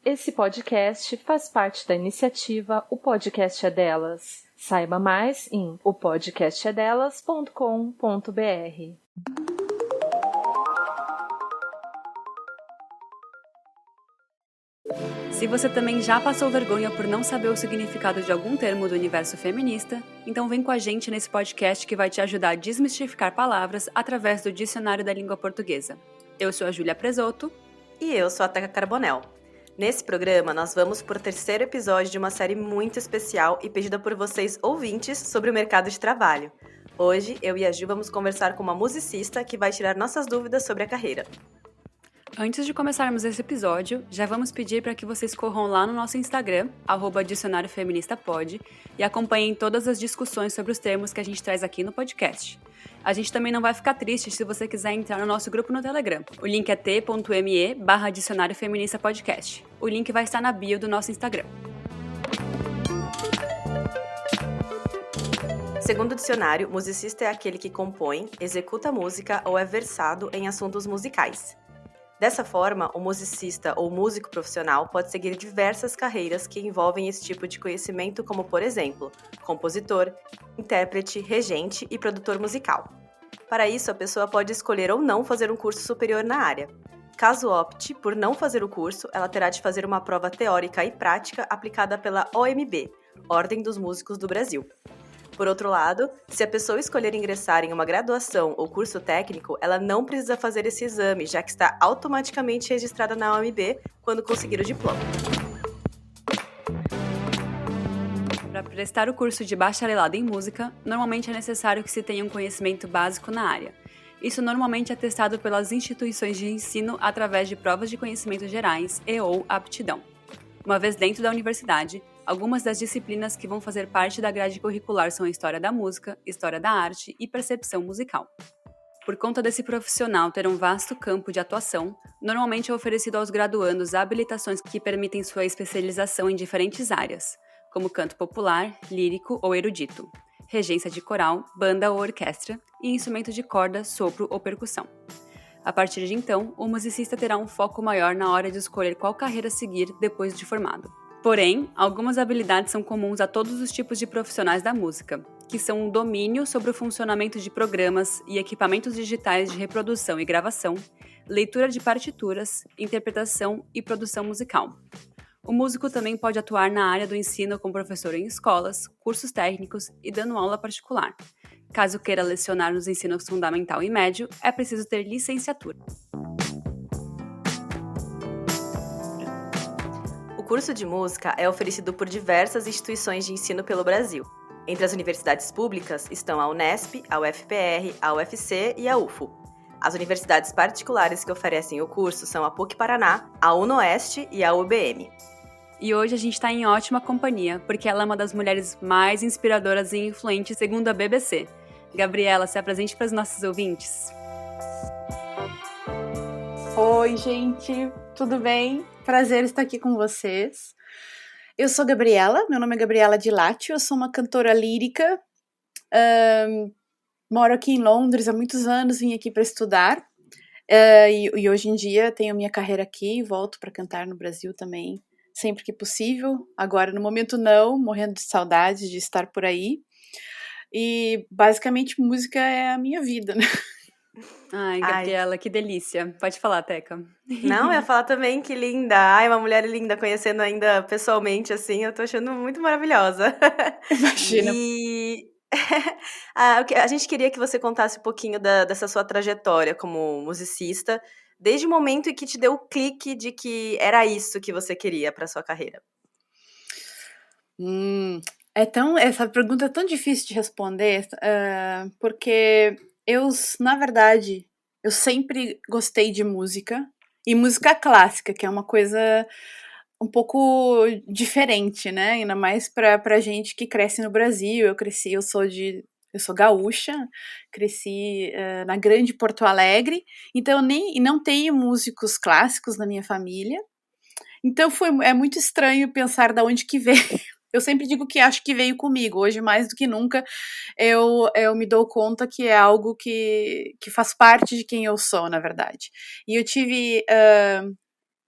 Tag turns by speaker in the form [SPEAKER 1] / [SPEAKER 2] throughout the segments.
[SPEAKER 1] Esse podcast faz parte da iniciativa O Podcast é Delas. Saiba mais em opodcastedelas.com.br.
[SPEAKER 2] Se você também já passou vergonha por não saber o significado de algum termo do universo feminista, então vem com a gente nesse podcast que vai te ajudar a desmistificar palavras através do Dicionário da Língua Portuguesa. Eu sou a Júlia Presotto.
[SPEAKER 3] E eu sou a Teca Carbonell. Nesse programa, nós vamos por terceiro episódio de uma série muito especial e pedida por vocês ouvintes sobre o mercado de trabalho. Hoje, eu e a Ju vamos conversar com uma musicista que vai tirar nossas dúvidas sobre a carreira.
[SPEAKER 2] Antes de começarmos esse episódio, já vamos pedir para que vocês corram lá no nosso Instagram, @dicionariofeministapod, e acompanhem todas as discussões sobre os termos que a gente traz aqui no podcast. A gente também não vai ficar triste se você quiser entrar no nosso grupo no Telegram. O link é t.me/dicionariofeministapodcast. O link vai estar na bio do nosso Instagram.
[SPEAKER 3] Segundo o dicionário, musicista é aquele que compõe, executa música ou é versado em assuntos musicais. Dessa forma, o musicista ou músico profissional pode seguir diversas carreiras que envolvem esse tipo de conhecimento, como, por exemplo, compositor, intérprete, regente e produtor musical. Para isso, a pessoa pode escolher ou não fazer um curso superior na área. Caso opte por não fazer o curso, ela terá de fazer uma prova teórica e prática aplicada pela OMB, Ordem dos Músicos do Brasil. Por outro lado, se a pessoa escolher ingressar em uma graduação ou curso técnico, ela não precisa fazer esse exame, já que está automaticamente registrada na OMB quando conseguir o diploma.
[SPEAKER 2] Para prestar o curso de bacharelado em música, normalmente é necessário que se tenha um conhecimento básico na área. Isso normalmente é testado pelas instituições de ensino através de provas de conhecimentos gerais e/ou aptidão. Uma vez dentro da universidade, algumas das disciplinas que vão fazer parte da grade curricular são a História da Música, História da Arte e Percepção Musical. Por conta desse profissional ter um vasto campo de atuação, normalmente é oferecido aos graduandos habilitações que permitem sua especialização em diferentes áreas, como canto popular, lírico ou erudito, regência de coral, banda ou orquestra e instrumento de corda, sopro ou percussão. A partir de então, o musicista terá um foco maior na hora de escolher qual carreira seguir depois de formado. Porém, algumas habilidades são comuns a todos os tipos de profissionais da música, que são um domínio sobre o funcionamento de programas e equipamentos digitais de reprodução e gravação, leitura de partituras, interpretação e produção musical. O músico também pode atuar na área do ensino como professor em escolas, cursos técnicos e dando aula particular. Caso queira lecionar nos ensinos fundamental e médio, é preciso ter licenciatura.
[SPEAKER 3] O curso de música é oferecido por diversas instituições de ensino pelo Brasil. Entre as universidades públicas estão a Unesp, a UFPR, a UFC e a UFO. As universidades particulares que oferecem o curso são a PUC-Paraná, a UNOeste e a UBM.
[SPEAKER 2] E hoje a gente está em ótima companhia, porque ela é uma das mulheres mais inspiradoras e influentes segundo a BBC. Gabriela, se apresente para os nossos ouvintes.
[SPEAKER 4] Oi, gente, tudo bem? Prazer estar aqui com vocês. Eu sou Gabriela, meu nome é Gabriela Dilátio, eu sou uma cantora lírica, moro aqui em Londres há muitos anos, vim aqui para estudar e hoje em dia tenho minha carreira aqui, volto para cantar no Brasil também, sempre que possível. Agora, no momento não, morrendo de saudade de estar por aí. E basicamente música é a minha vida, né?
[SPEAKER 2] Ai, Gabriela, que delícia. Pode falar, Teca.
[SPEAKER 3] Não, eu ia falar também que linda. Ai, uma mulher linda, conhecendo ainda pessoalmente, assim, eu tô achando muito maravilhosa.
[SPEAKER 4] Imagina.
[SPEAKER 3] E a gente queria que você contasse um pouquinho dessa sua trajetória como musicista, desde o momento em que te deu o clique de que era isso que você queria para sua carreira.
[SPEAKER 4] Essa pergunta é tão difícil de responder, porque na verdade, eu sempre gostei de música, e música clássica, que é uma coisa um pouco diferente, né? Ainda mais pra gente que cresce no Brasil. Eu sou gaúcha, cresci na grande Porto Alegre, então não tenho músicos clássicos na minha família. Então é muito estranho pensar de onde que veio. Eu sempre digo que acho que veio comigo. Hoje, mais do que nunca, eu me dou conta que é algo que faz parte de quem eu sou, na verdade. E eu tive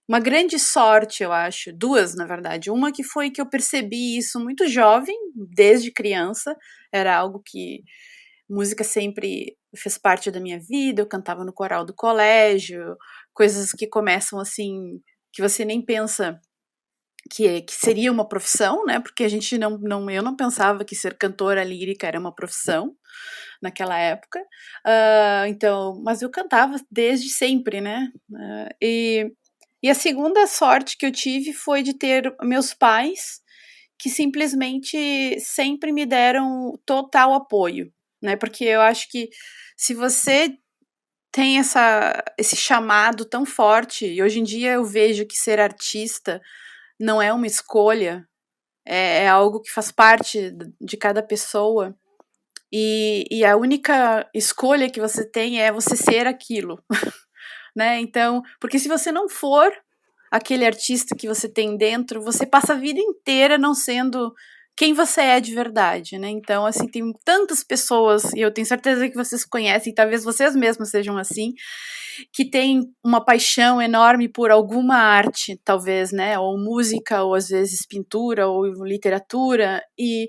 [SPEAKER 4] uma grande sorte, eu acho, duas, na verdade. Uma que foi que eu percebi isso muito jovem, desde criança, era algo que música sempre fez parte da minha vida, eu cantava no coral do colégio, coisas que começam assim, que você nem pensa que seria uma profissão, né? Porque a gente eu não pensava que ser cantora lírica era uma profissão naquela época. Então, mas eu cantava desde sempre, né? E a segunda sorte que eu tive foi de ter meus pais que simplesmente sempre me deram total apoio, né? Porque eu acho que se você tem esse chamado tão forte, e hoje em dia eu vejo que ser artista não é uma escolha, é algo que faz parte de cada pessoa, e a única escolha que você tem é você ser aquilo, né? Então, porque se você não for aquele artista que você tem dentro, você passa a vida inteira não sendo quem você é de verdade, né? Então, assim, tem tantas pessoas, e eu tenho certeza que vocês conhecem, talvez vocês mesmos sejam assim, que têm uma paixão enorme por alguma arte, talvez, né? Ou música, ou às vezes pintura, ou literatura, e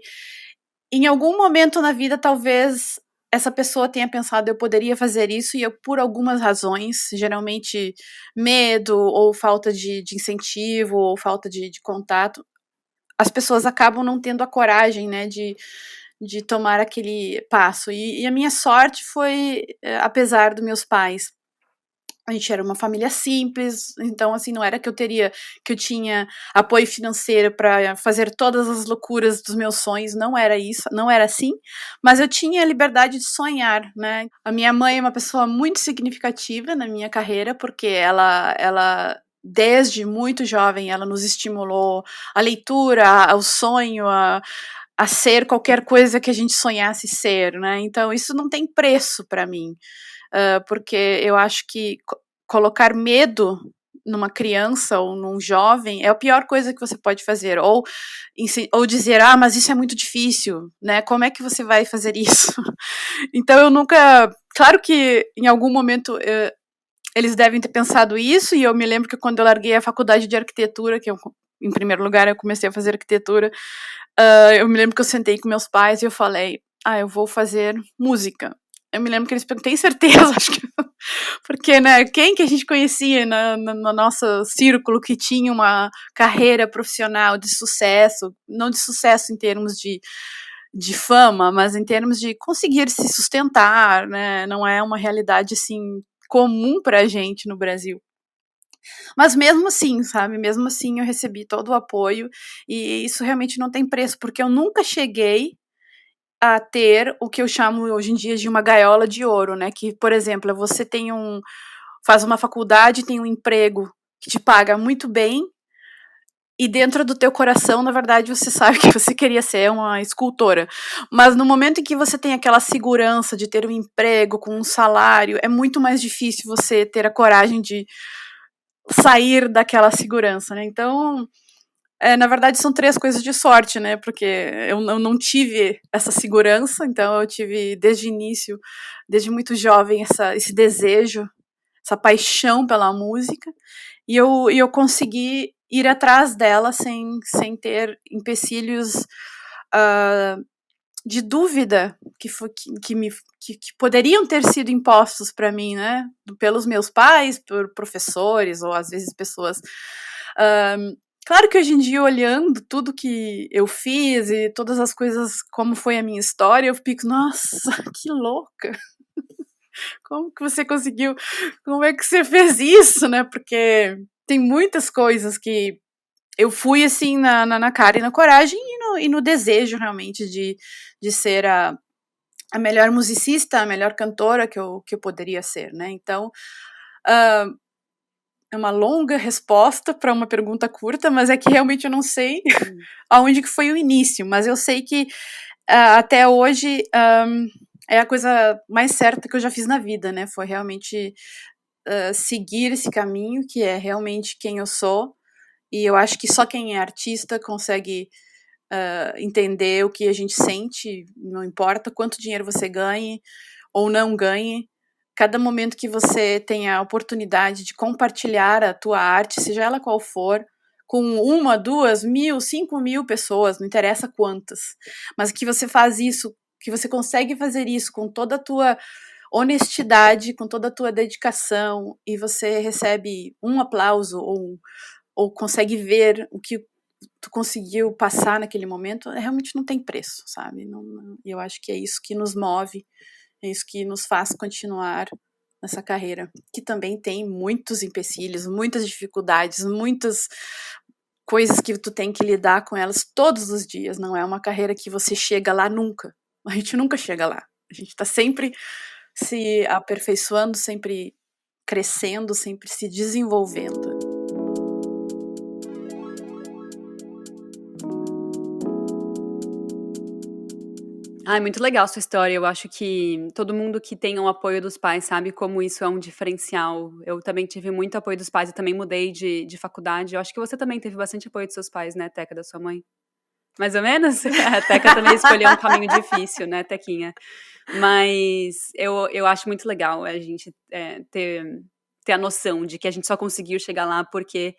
[SPEAKER 4] em algum momento na vida, talvez essa pessoa tenha pensado, eu poderia fazer isso, e eu, por algumas razões, geralmente medo, ou falta de incentivo, ou falta de contato, as pessoas acabam não tendo a coragem, né, de tomar aquele passo. E a minha sorte foi, apesar dos meus pais, a gente era uma família simples, então assim, não era que eu tinha apoio financeiro para fazer todas as loucuras dos meus sonhos, não era isso, não era assim, mas eu tinha a liberdade de sonhar, né? A minha mãe é uma pessoa muito significativa na minha carreira, porque ela desde muito jovem, ela nos estimulou a leitura, ao sonho, a ser qualquer coisa que a gente sonhasse ser, né? Então isso não tem preço para mim. Porque eu acho que colocar medo numa criança ou num jovem é a pior coisa que você pode fazer, ou dizer, mas isso é muito difícil, né, como é que você vai fazer isso? Então eu nunca, claro que em algum momento eles devem ter pensado isso, e eu me lembro que quando eu larguei a faculdade de arquitetura, que eu, em primeiro lugar eu comecei a fazer arquitetura, eu me lembro que eu sentei com meus pais e eu falei, eu vou fazer música. Eu me lembro que eles perguntaram, tem certeza? Acho que porque, né, quem que a gente conhecia no nosso círculo que tinha uma carreira profissional de sucesso, não de sucesso em termos de fama, mas em termos de conseguir se sustentar, né, não é uma realidade, assim, comum pra gente no Brasil. Mas mesmo assim, sabe, mesmo assim eu recebi todo o apoio, e isso realmente não tem preço, porque eu nunca cheguei a ter o que eu chamo hoje em dia de uma gaiola de ouro, né, que, por exemplo, você faz uma faculdade, tem um emprego que te paga muito bem, e dentro do teu coração, na verdade, você sabe que você queria ser uma escultora. Mas no momento em que você tem aquela segurança de ter um emprego com um salário, é muito mais difícil você ter a coragem de sair daquela segurança, né? Então, na verdade, são três coisas de sorte, né? Porque eu não tive essa segurança, então eu tive desde o início, desde muito jovem, esse desejo, essa paixão pela música, e eu consegui ir atrás dela sem ter empecilhos de dúvida que poderiam ter sido impostos para mim, né, pelos meus pais, por professores, ou às vezes pessoas. Claro que hoje em dia, olhando tudo que eu fiz e todas as coisas, como foi a minha história, eu fico, nossa, que louca! Como que você conseguiu? Como é que você fez isso, né? Porque tem muitas coisas que eu fui assim na cara e na coragem e no desejo realmente de ser a melhor musicista, a melhor cantora que eu poderia ser, né? Então, é uma longa resposta para uma pergunta curta, mas é que realmente eu não sei aonde que foi o início, mas eu sei que até hoje é a coisa mais certa que eu já fiz na vida, né? Foi realmente seguir esse caminho, que é realmente quem eu sou, e eu acho que só quem é artista consegue entender o que a gente sente, não importa quanto dinheiro você ganhe ou não ganhe, cada momento que você tem a oportunidade de compartilhar a tua arte, seja ela qual for, com 1, 2, 1.000, 5.000 pessoas, não interessa quantas, mas que você faz isso, que você consegue fazer isso com toda a tua honestidade, com toda a tua dedicação, e você recebe um aplauso ou consegue ver o que tu conseguiu passar naquele momento, realmente não tem preço, sabe? E eu acho que é isso que nos move, é isso que nos faz continuar nessa carreira, que também tem muitos empecilhos, muitas dificuldades, muitas coisas que tu tem que lidar com elas todos os dias. Não é uma carreira que você chega lá nunca. A gente nunca chega lá. A gente está sempre se aperfeiçoando, sempre crescendo, sempre se desenvolvendo.
[SPEAKER 2] Ai, muito legal sua história. Eu acho que todo mundo que tem o apoio dos pais sabe como isso é um diferencial. Eu também tive muito apoio dos pais, eu também mudei de faculdade. Eu acho que você também teve bastante apoio dos seus pais, né, Teca, da sua mãe? Mais ou menos? A Teca também escolheu um caminho difícil, né, Tequinha? Mas eu acho muito legal a gente ter a noção de que a gente só conseguiu chegar lá porque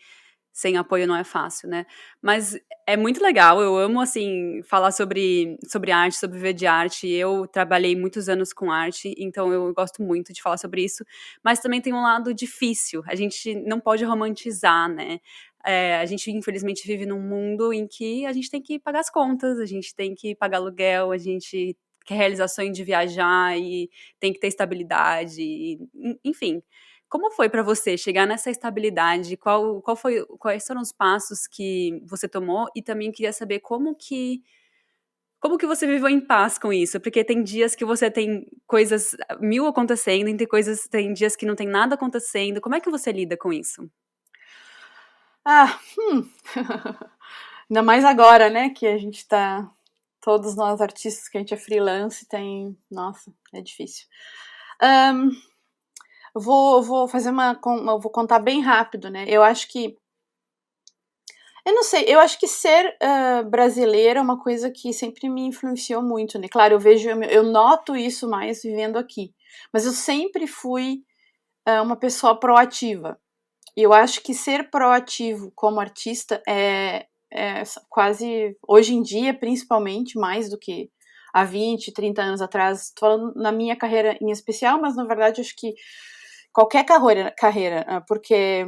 [SPEAKER 2] sem apoio não é fácil, né? Mas é muito legal, eu amo, assim, falar sobre arte, sobre viver de arte. Eu trabalhei muitos anos com arte, então eu gosto muito de falar sobre isso. Mas também tem um lado difícil, a gente não pode romantizar, né? A gente, infelizmente, vive num mundo em que a gente tem que pagar as contas, a gente tem que pagar aluguel, a gente quer realizar sonho de viajar e tem que ter estabilidade, enfim. Como foi para você chegar nessa estabilidade? Quais foram os passos que você tomou? E também queria saber como que você viveu em paz com isso? Porque tem dias que você tem coisas mil acontecendo, e tem dias que não tem nada acontecendo. Como é que você lida com isso?
[SPEAKER 4] Ah, ainda mais agora, né, que a gente tá, todos nós artistas que a gente é freelance, nossa, é difícil. Vou fazer eu vou contar bem rápido, né, eu acho que, eu não sei, eu acho que ser brasileira é uma coisa que sempre me influenciou muito, né, claro, eu noto isso mais vivendo aqui, mas eu sempre fui uma pessoa proativa. E eu acho que ser proativo como artista é quase, hoje em dia, principalmente, mais do que há 20, 30 anos atrás, tô falando na minha carreira em especial, mas na verdade acho que qualquer carreira, porque,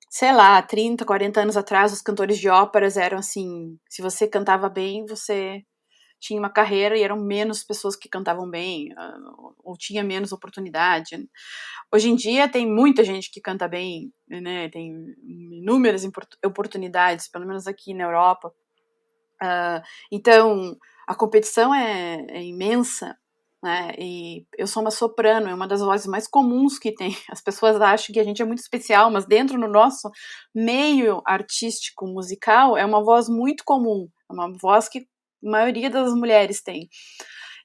[SPEAKER 4] sei lá, 30, 40 anos atrás, os cantores de óperas eram assim, se você cantava bem, você tinha uma carreira e eram menos pessoas que cantavam bem, ou tinha menos oportunidade. Hoje em dia tem muita gente que canta bem, né? Tem inúmeras oportunidades, pelo menos aqui na Europa. Então, a competição é imensa, né? E eu sou uma soprano, é uma das vozes mais comuns que tem. As pessoas acham que a gente é muito especial, mas dentro do nosso meio artístico musical é uma voz muito comum, é uma voz que a maioria das mulheres tem.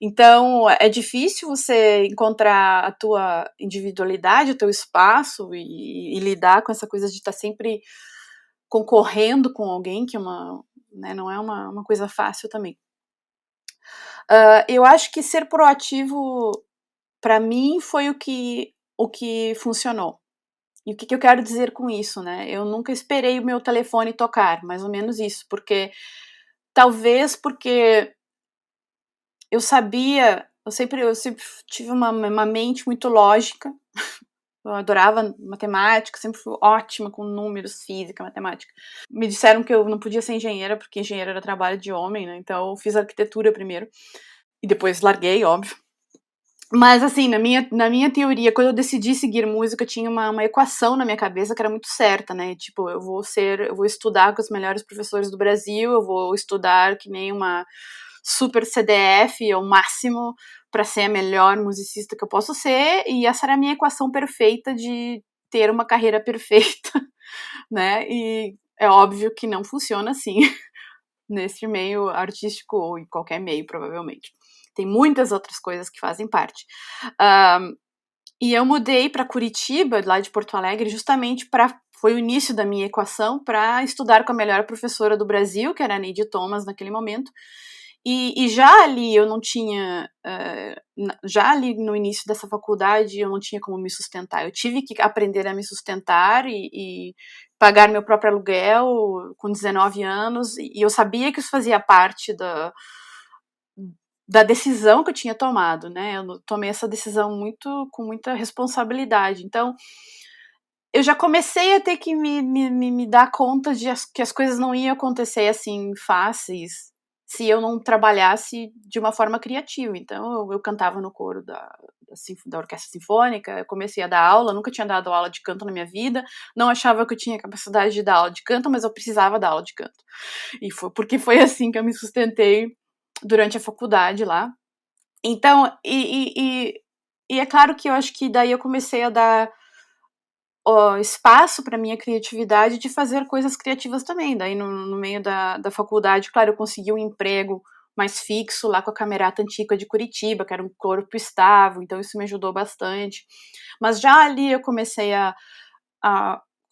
[SPEAKER 4] Então, é difícil você encontrar a tua individualidade, o teu espaço e lidar com essa coisa de estar sempre concorrendo com alguém, que né, não é uma coisa fácil também. Eu acho que ser proativo, para mim, foi o que funcionou. E o que eu quero dizer com isso, né? Eu nunca esperei o meu telefone tocar, mais ou menos isso, talvez porque eu sempre tive uma mente muito lógica, eu adorava matemática, sempre fui ótima com números, física, matemática. Me disseram que eu não podia ser engenheira, porque engenheira era trabalho de homem, né, então eu fiz arquitetura primeiro, e depois larguei, óbvio. Mas assim, na minha teoria, quando eu decidi seguir música, tinha uma equação na minha cabeça que era muito certa, né, tipo, eu vou estudar com os melhores professores do Brasil, eu vou estudar que nem uma super CDF ao máximo para ser a melhor musicista que eu posso ser, e essa era a minha equação perfeita de ter uma carreira perfeita, né? E é óbvio que não funciona assim nesse meio artístico ou em qualquer meio, provavelmente. Tem muitas outras coisas que fazem parte. E eu mudei para Curitiba, lá de Porto Alegre, justamente foi o início da minha equação para estudar com a melhor professora do Brasil, que era a Neide Thomas naquele momento, E já ali eu não tinha, já ali no início dessa faculdade eu não tinha como me sustentar. Eu tive que aprender a me sustentar e pagar meu próprio aluguel com 19 anos, e eu sabia que isso fazia parte da decisão que eu tinha tomado, né? Eu tomei essa decisão com muita responsabilidade. Então, eu já comecei a ter que me dar conta que as coisas não iam acontecer assim fáceis se eu não trabalhasse de uma forma criativa. Então, eu cantava no coro da orquestra sinfônica, eu comecei a dar aula, nunca tinha dado aula de canto na minha vida, não achava que eu tinha capacidade de dar aula de canto, mas eu precisava dar aula de canto. Porque foi assim que eu me sustentei durante a faculdade lá. Então, e é claro que eu acho que daí eu comecei a dar espaço para minha criatividade de fazer coisas criativas também. Daí no meio da faculdade, claro, eu consegui um emprego mais fixo lá com a Camerata Antiga de Curitiba, que era um corpo estável, então isso me ajudou bastante. Mas já ali eu comecei a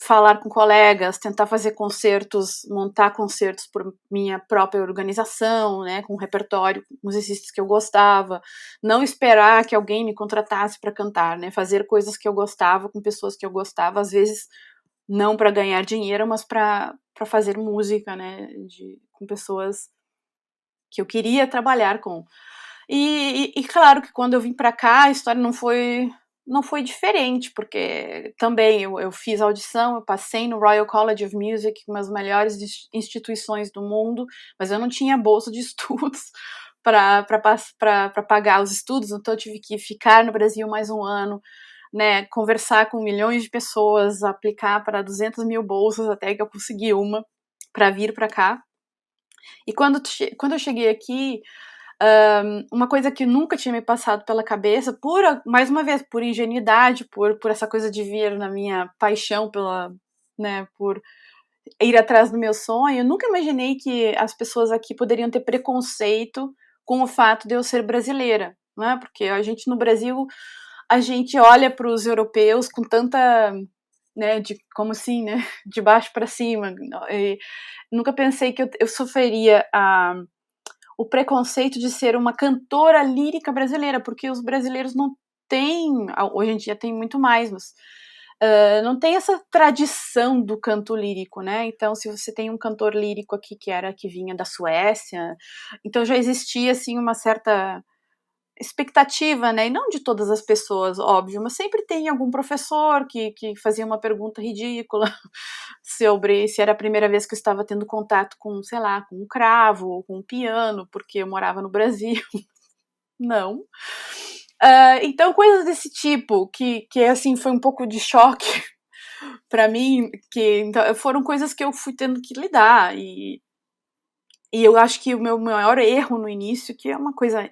[SPEAKER 4] falar com colegas, tentar fazer concertos, montar concertos por minha própria organização, né, com um repertório, musicistas que eu gostava, não esperar que alguém me contratasse para cantar, né, fazer coisas que eu gostava com pessoas que eu gostava, às vezes não para ganhar dinheiro, mas para fazer música, né, com pessoas que eu queria trabalhar com. E claro que quando eu vim para cá, a história não foi diferente, porque também eu fiz audição, eu passei no Royal College of Music, uma das melhores instituições do mundo, mas eu não tinha bolsa de estudos para pagar os estudos, então eu tive que ficar no Brasil mais um ano, né, conversar com milhões de pessoas, aplicar para 200 mil bolsas até que eu consegui uma para vir para cá. E quando eu cheguei aqui, uma coisa que nunca tinha me passado pela cabeça, mais uma vez, por ingenuidade, por essa coisa de vir na minha paixão por ir atrás do meu sonho, eu nunca imaginei que as pessoas aqui poderiam ter preconceito com o fato de eu ser brasileira, né? Porque a gente no Brasil, a gente olha para os europeus com tanta, né, como assim, né, de baixo para cima. E nunca pensei que eu sofreria o preconceito de ser uma cantora lírica brasileira, porque os brasileiros não têm, hoje em dia tem muito mais, mas não tem essa tradição do canto lírico, né? Então, se você tem um cantor lírico aqui que vinha da Suécia, então já existia assim uma certa expectativa, né? E não de todas as pessoas, óbvio, mas sempre tem algum professor que fazia uma pergunta ridícula sobre se era a primeira vez que eu estava tendo contato com, sei lá, com um cravo ou com um piano, porque eu morava no Brasil. Não. Então, coisas desse tipo, que assim, foi um pouco de choque para mim, então, foram coisas que eu fui tendo que lidar. E eu acho que o meu maior erro no início, que é uma coisa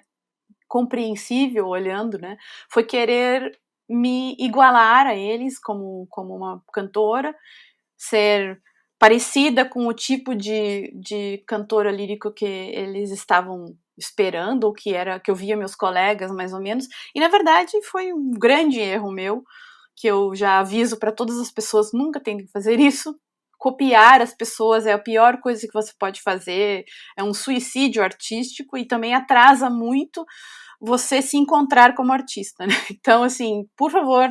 [SPEAKER 4] compreensível olhando, né, foi querer me igualar a eles como uma cantora, ser parecida com o tipo de cantora lírico que eles estavam esperando, ou que eu via meus colegas mais ou menos, e na verdade foi um grande erro meu, que eu já aviso para todas as pessoas, nunca tentem fazer isso. Copiar as pessoas é a pior coisa que você pode fazer, é um suicídio artístico e também atrasa muito você se encontrar como artista, né? Então, assim, por favor,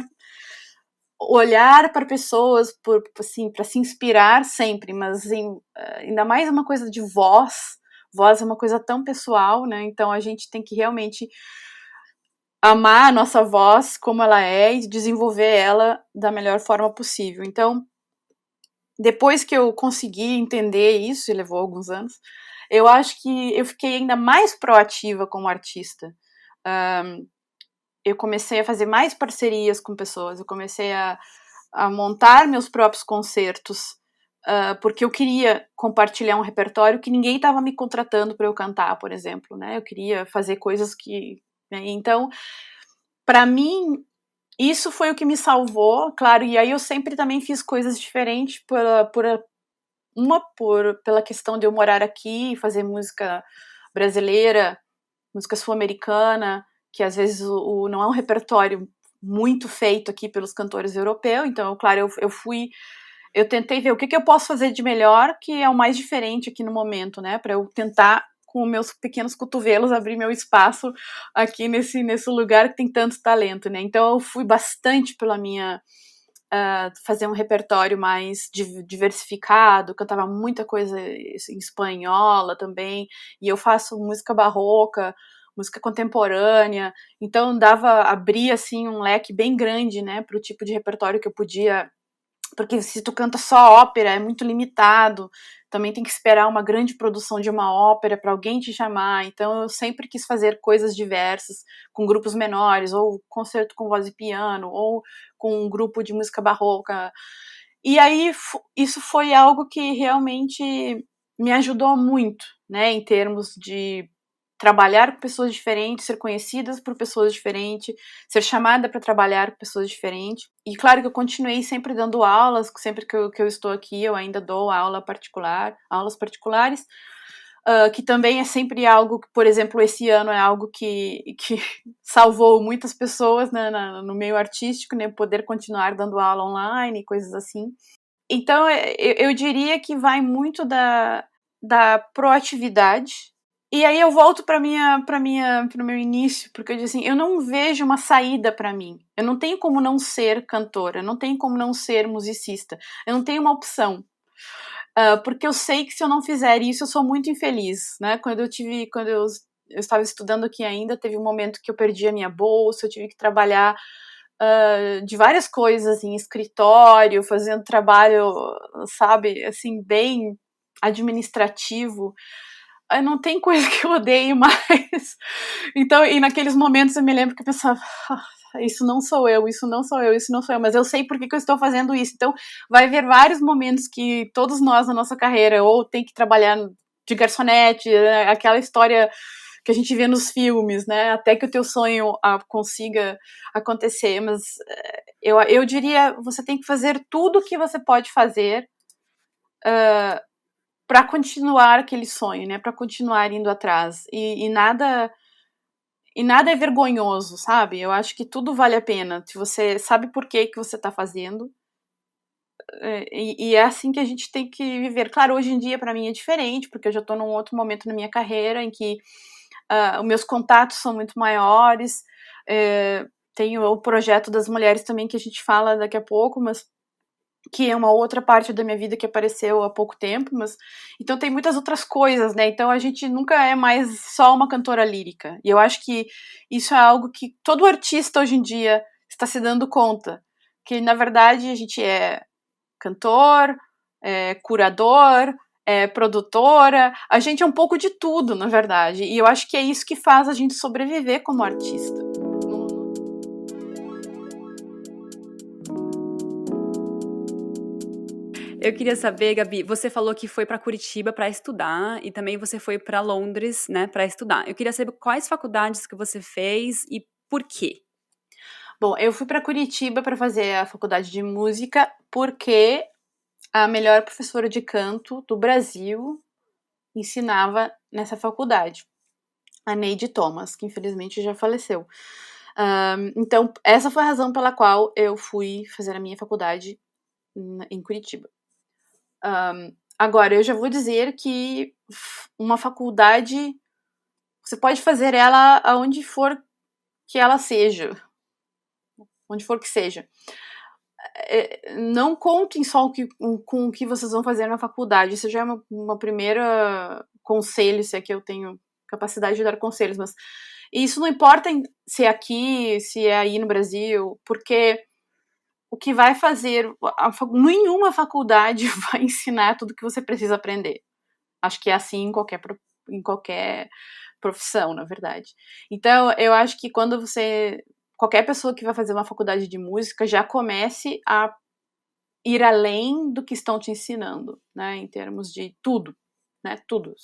[SPEAKER 4] olhar para pessoas assim, para se inspirar sempre, mas assim, ainda mais uma coisa de voz é uma coisa tão pessoal, né? Então a gente tem que realmente amar a nossa voz como ela é e desenvolver ela da melhor forma possível. Então, depois que eu consegui entender isso, e levou alguns anos, eu acho que eu fiquei ainda mais proativa como artista. Eu comecei a fazer mais parcerias com pessoas, eu comecei a montar meus próprios concertos, porque eu queria compartilhar um repertório que ninguém estava me contratando para eu cantar, por exemplo, né? Eu queria fazer coisas que... Né? Então, para mim, isso foi o que me salvou, claro, e aí eu sempre também fiz coisas diferentes pela questão de eu morar aqui, fazer música brasileira, música sul-americana, que às vezes não é um repertório muito feito aqui pelos cantores europeus, então, claro, eu tentei ver o que eu posso fazer de melhor, que é o mais diferente aqui no momento, né, para eu tentar com os meus pequenos cotovelos abrir meu espaço aqui nesse lugar que tem tanto talento, né? Então eu fui bastante pela minha fazer um repertório mais diversificado, cantava muita coisa em espanhola também, e eu faço música barroca, música contemporânea, então abria assim um leque bem grande, né, para o tipo de repertório que eu podia, porque se tu canta só ópera é muito limitado, também tem que esperar uma grande produção de uma ópera para alguém te chamar, então eu sempre quis fazer coisas diversas, com grupos menores, ou concerto com voz e piano, ou com um grupo de música barroca, e aí isso foi algo que realmente me ajudou muito, né, em termos de trabalhar com pessoas diferentes, ser conhecidas por pessoas diferentes, ser chamada para trabalhar com pessoas diferentes. E claro que eu continuei sempre dando aulas, sempre que eu estou aqui, eu ainda dou aulas particulares, que também é sempre algo que, por exemplo, esse ano é algo que salvou muitas pessoas, né, no meio artístico, né, poder continuar dando aula online, coisas assim. Então, eu diria que vai muito da proatividade. E aí eu volto para o meu início, porque eu disse assim, eu não vejo uma saída para mim. Eu não tenho como não ser cantora, eu não tenho como não ser musicista. Eu não tenho uma opção. Porque eu sei que se eu não fizer isso, eu sou muito infeliz, né? Quando eu estava estudando aqui ainda, teve um momento que eu perdi a minha bolsa, eu tive que trabalhar de várias coisas, em escritório, fazendo trabalho, sabe, assim, bem administrativo. Não tem coisa que eu odeio mais. Então, e naqueles momentos eu me lembro que eu pensava, isso não sou eu, isso não sou eu, isso não sou eu, mas eu sei por que eu estou fazendo isso. Então, vai haver vários momentos que todos nós na nossa carreira, ou tem que trabalhar de garçonete, né, aquela história que a gente vê nos filmes, né, até que o teu sonho consiga acontecer, mas eu diria, você tem que fazer tudo o que você pode fazer para continuar aquele sonho, né? Para continuar indo atrás. E nada é vergonhoso, sabe? Eu acho que tudo vale a pena. Se você sabe por que você está fazendo. E é assim que a gente tem que viver. Claro, hoje em dia para mim é diferente, porque eu já estou num outro momento na minha carreira em que os meus contatos são muito maiores. Tenho o projeto das mulheres também, que a gente fala daqui a pouco, mas que é uma outra parte da minha vida que apareceu há pouco tempo, mas então tem muitas outras coisas, né? Então a gente nunca é mais só uma cantora lírica. E eu acho que isso é algo que todo artista hoje em dia está se dando conta, que na verdade a gente é cantor, é curador, é produtora, a gente é um pouco de tudo, na verdade. E eu acho que é isso que faz a gente sobreviver como artista.
[SPEAKER 2] Eu queria saber, Gabi, você falou que foi para Curitiba para estudar e também você foi para Londres, né, para estudar. Eu queria saber quais faculdades que você fez e por quê.
[SPEAKER 4] Bom, eu fui para Curitiba para fazer a faculdade de música porque a melhor professora de canto do Brasil ensinava nessa faculdade, a Neide Thomas, que infelizmente já faleceu. Então, essa foi a razão pela qual eu fui fazer a minha faculdade em Curitiba. Agora, eu já vou dizer que uma faculdade, você pode fazer ela aonde for que ela seja, onde for que seja. Não contem só com o que vocês vão fazer na faculdade, isso já é uma primeira conselho, se é que eu tenho capacidade de dar conselhos, mas isso não importa se é aqui, se é aí no Brasil, porque o que vai fazer, nenhuma faculdade vai ensinar tudo que você precisa aprender. Acho que é assim em qualquer profissão, na verdade. Então, eu acho que qualquer pessoa que vai fazer uma faculdade de música já comece a ir além do que estão te ensinando, né, em termos de tudo, né, tudo.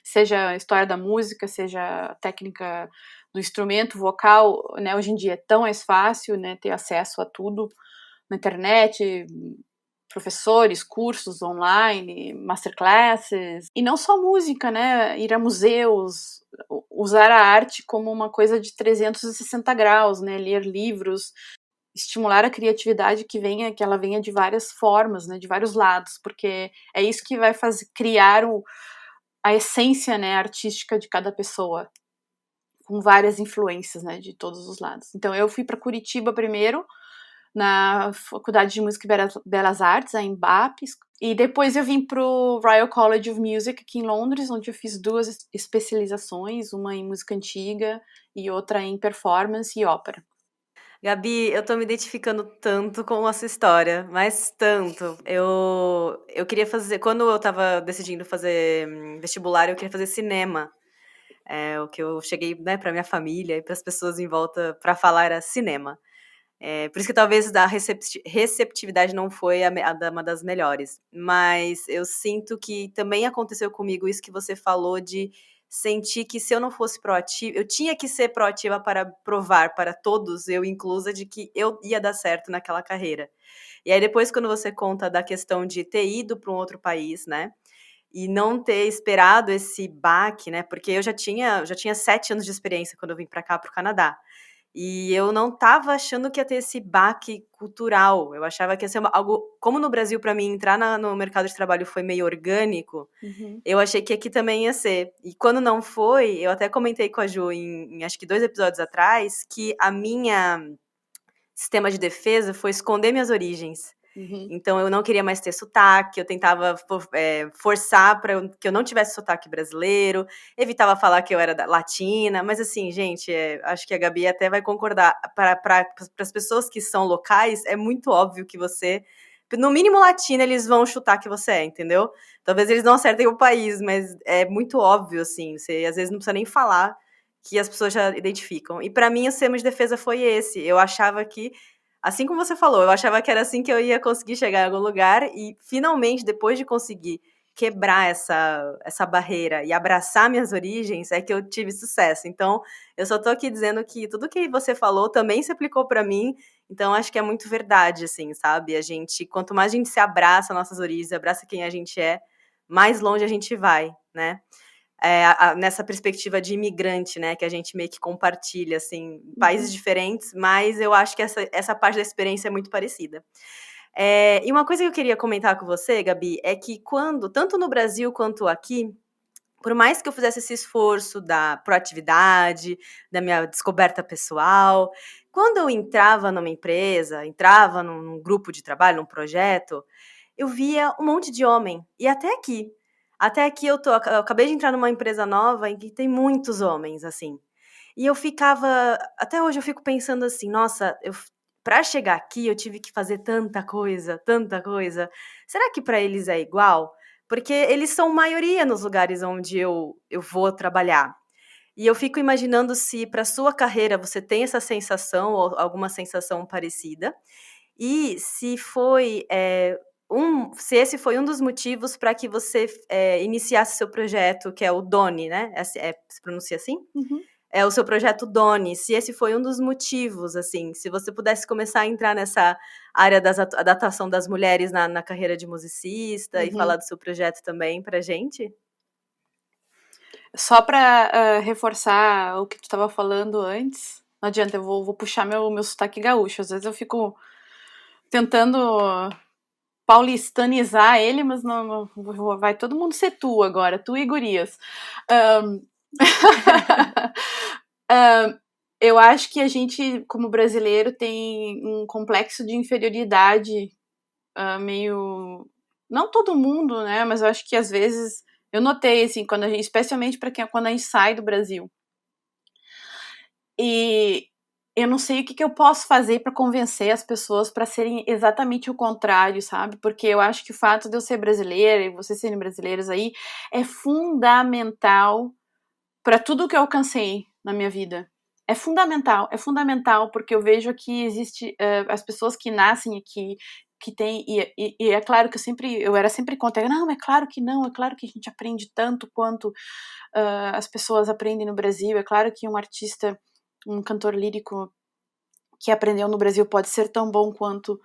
[SPEAKER 4] Seja a história da música, seja a técnica do instrumento vocal, né, hoje em dia é tão mais fácil, né, ter acesso a tudo na internet, professores, cursos online, masterclasses, e não só música, né, ir a museus, usar a arte como uma coisa de 360 graus, né, ler livros, estimular a criatividade que ela venha de várias formas, né, de vários lados, porque é isso que vai criar a essência, né, artística de cada pessoa, com várias influências, né, de todos os lados. Então eu fui para Curitiba primeiro, na Faculdade de Música e Belas Artes, a EMBAP, e depois eu vim pro Royal College of Music aqui em Londres, onde eu fiz 2 especializações, uma em música antiga e outra em performance e ópera.
[SPEAKER 3] Gabi, eu tô me identificando tanto com essa história, mas tanto. Eu queria fazer, quando eu tava decidindo fazer vestibular, eu queria fazer cinema. O que eu cheguei, né, pra minha família e pras pessoas em volta pra falar era cinema. Por isso que talvez a receptividade não foi uma das melhores. Mas eu sinto que também aconteceu comigo isso que você falou de sentir que se eu não fosse proativa, eu tinha que ser proativa para provar para todos, eu inclusa, de que eu ia dar certo naquela carreira. E aí depois quando você conta da questão de ter ido para um outro país, né? E não ter esperado esse baque, né? Porque eu já tinha 7 anos de experiência quando eu vim para cá, para o Canadá. E eu não estava achando que ia ter esse baque cultural. Eu achava que ia ser algo. Como no Brasil, para mim, entrar no mercado de trabalho foi meio orgânico, eu achei que aqui também ia ser. E quando não foi, eu até comentei com a Ju em acho que 2 episódios atrás, que a minha sistema de defesa foi esconder minhas origens. Então eu não queria mais ter sotaque, eu tentava forçar para que eu não tivesse sotaque brasileiro, evitava falar que eu era latina, mas assim, gente, acho que a Gabi até vai concordar, para as pessoas que são locais, é muito óbvio que você, no mínimo latina, eles vão chutar que você é, entendeu? Talvez eles não acertem o país, mas é muito óbvio, assim, você às vezes não precisa nem falar que as pessoas já identificam. E para mim o sistema de defesa foi esse, eu achava que assim como você falou, eu achava que era assim que eu ia conseguir chegar em algum lugar e, finalmente, depois de conseguir quebrar essa barreira e abraçar minhas origens, é que eu tive sucesso. Então, eu só tô aqui dizendo que tudo que você falou também se aplicou para mim, então acho que é muito verdade, assim, sabe? Quanto mais a gente se abraça nossas origens, abraça quem a gente é, mais longe a gente vai, né? Nessa perspectiva de imigrante, né, que a gente meio que compartilha, assim, países diferentes, mas eu acho que essa parte da experiência é muito parecida. E uma coisa que eu queria comentar com você, Gabi, é que tanto no Brasil quanto aqui, por mais que eu fizesse esse esforço da proatividade, da minha descoberta pessoal, quando eu entrava numa empresa, entrava num grupo de trabalho, num projeto, eu via um monte de homem, e até aqui eu acabei de entrar numa empresa nova em que tem muitos homens, assim. E eu ficava, até hoje eu fico pensando assim, nossa, para chegar aqui eu tive que fazer tanta coisa, tanta coisa. Será que para eles é igual? Porque eles são maioria nos lugares onde eu vou trabalhar. E eu fico imaginando se para sua carreira você tem essa sensação ou alguma sensação parecida. E se esse foi um dos motivos para que você iniciasse seu projeto, que é o DONI, né? Se pronuncia assim? É o seu projeto DONI. Se esse foi um dos motivos, assim, se você pudesse começar a entrar nessa área da atuação das mulheres na carreira de musicista e falar do seu projeto também pra gente.
[SPEAKER 4] Só para reforçar o que tu estava falando antes, não adianta, eu vou puxar meu sotaque gaúcho. Às vezes eu fico tentando paulistanizar ele, mas não vai todo mundo ser tu agora, tu e gurias. Eu acho que a gente, como brasileiro, tem um complexo de inferioridade meio... Não todo mundo, né? Mas eu acho que às vezes... Eu notei, assim, especialmente quando a gente sai do Brasil. E eu não sei o que eu posso fazer para convencer as pessoas para serem exatamente o contrário, sabe? Porque eu acho que o fato de eu ser brasileira e vocês serem brasileiros aí é fundamental para tudo que eu alcancei na minha vida. É fundamental, porque eu vejo que existe as pessoas que nascem aqui, que tem, e é claro que eu era sempre contra, não, é claro que não, é claro que a gente aprende tanto quanto as pessoas aprendem no Brasil, é claro que um artista, um cantor lírico que aprendeu no Brasil pode ser tão bom quanto,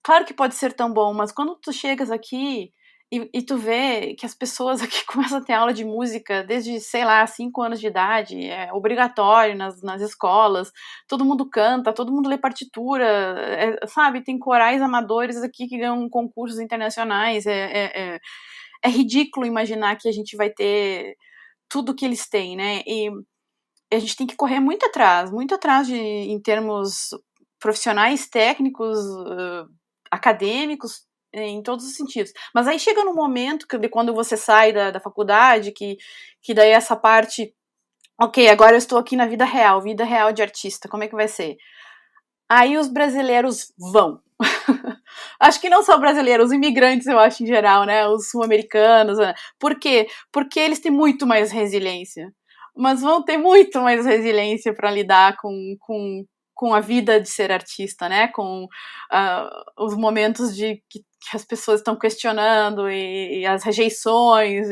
[SPEAKER 4] claro que pode ser tão bom, mas quando tu chegas aqui e tu vê que as pessoas aqui começam a ter aula de música desde, sei lá, 5 anos de idade, é obrigatório nas escolas, todo mundo canta, todo mundo lê partitura, sabe? Tem corais amadores aqui que ganham concursos internacionais, é ridículo imaginar que a gente vai ter tudo que eles têm, né? E a gente tem que correr muito atrás em termos profissionais, técnicos, acadêmicos, em todos os sentidos. Mas aí chega no momento de quando você sai da faculdade, que daí essa parte, ok, agora eu estou aqui na vida real de artista, como é que vai ser? Aí os brasileiros vão. Acho que não só brasileiros, os imigrantes, eu acho, em geral, né? Os sul-americanos. Né? Por quê? Porque eles têm muito mais resiliência. Mas vão ter muito mais resiliência para lidar com a vida de ser artista, né? Com os momentos que as pessoas estão questionando e as rejeições,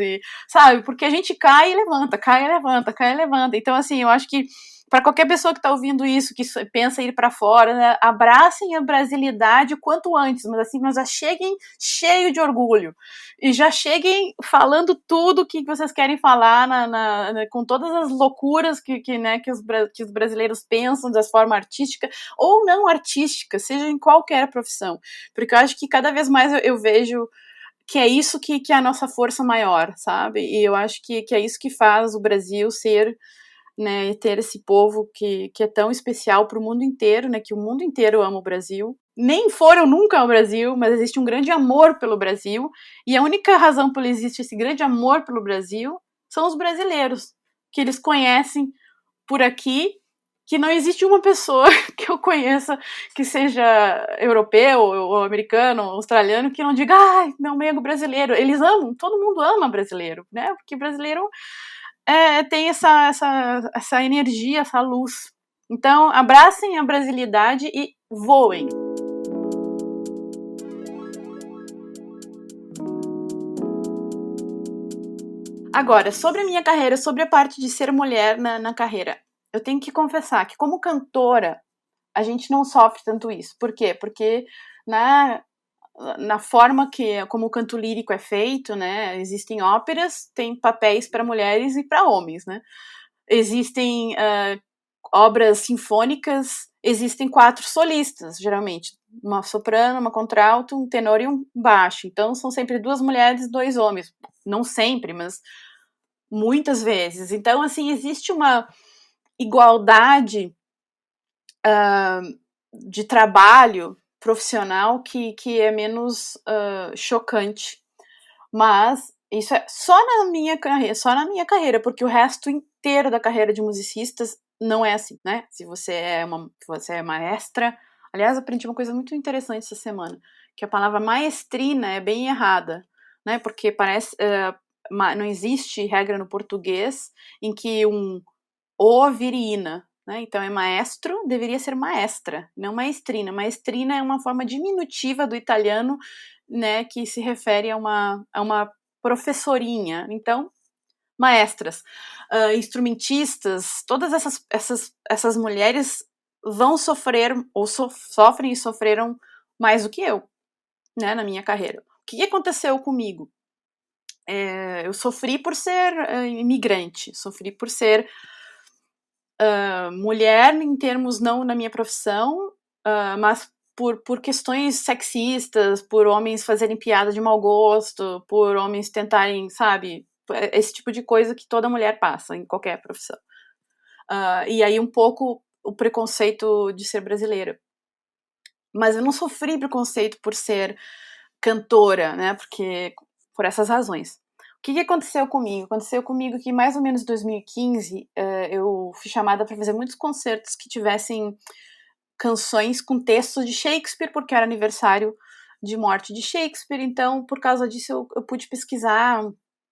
[SPEAKER 4] sabe? Porque a gente cai e levanta, cai e levanta, cai e levanta. Então, assim, eu acho que para qualquer pessoa que está ouvindo isso, que pensa em ir para fora, né, abracem a brasilidade o quanto antes, mas já cheguem cheio de orgulho e já cheguem falando tudo que vocês querem falar com todas as loucuras que os brasileiros pensam da forma artística ou não artística, seja em qualquer profissão, porque eu acho que cada vez mais eu vejo que é isso que é a nossa força maior, sabe? E eu acho que é isso que faz o Brasil ser, né, ter esse povo que é tão especial para o mundo inteiro, né, que o mundo inteiro ama o Brasil. Nem foram nunca ao Brasil, mas existe um grande amor pelo Brasil, e a única razão por existe esse grande amor pelo Brasil são os brasileiros, que eles conhecem por aqui, que não existe uma pessoa que eu conheça que seja europeu, ou americano, ou australiano, que não diga, meu amigo brasileiro. Eles amam, todo mundo ama brasileiro, né, porque brasileiro tem essa energia, essa luz. Então, abracem a brasilidade e voem. Agora, sobre a minha carreira, sobre a parte de ser mulher na carreira, eu tenho que confessar que, como cantora, a gente não sofre tanto isso. Por quê? Porque na forma como o canto lírico é feito, né, existem óperas, tem papéis para mulheres e para homens, né? Existem obras sinfônicas, existem 4 solistas, geralmente, uma soprano, uma contralto, um tenor e um baixo. Então são sempre 2 mulheres e 2 homens. Não sempre, mas muitas vezes. Então, assim, existe uma igualdade de trabalho profissional que é menos chocante. Mas isso é só na minha carreira, porque o resto inteiro da carreira de musicistas não é assim, né? Se você é maestra, aliás, aprendi uma coisa muito interessante essa semana, que a palavra maestrina é bem errada, né? Porque parece não existe regra no português em que o vire ina, né? Então é maestro, deveria ser maestra, não maestrina. Maestrina é uma forma diminutiva do italiano, né, que se refere a uma professorinha. Então, maestras, instrumentistas, todas essas mulheres vão sofrer, ou sofrem e sofreram mais do que eu, né, na minha carreira. O que aconteceu comigo? Eu sofri por ser imigrante, sofri por ser mulher em termos não na minha profissão, mas por questões sexistas, por homens fazerem piada de mau gosto, por homens tentarem, sabe, esse tipo de coisa que toda mulher passa em qualquer profissão. E aí um pouco o preconceito de ser brasileira. Mas eu não sofri preconceito por ser cantora, né, porque por essas razões. O que aconteceu comigo? Aconteceu comigo que mais ou menos em 2015 eu fui chamada para fazer muitos concertos que tivessem canções com textos de Shakespeare, porque era aniversário de morte de Shakespeare. Então, por causa disso, eu pude pesquisar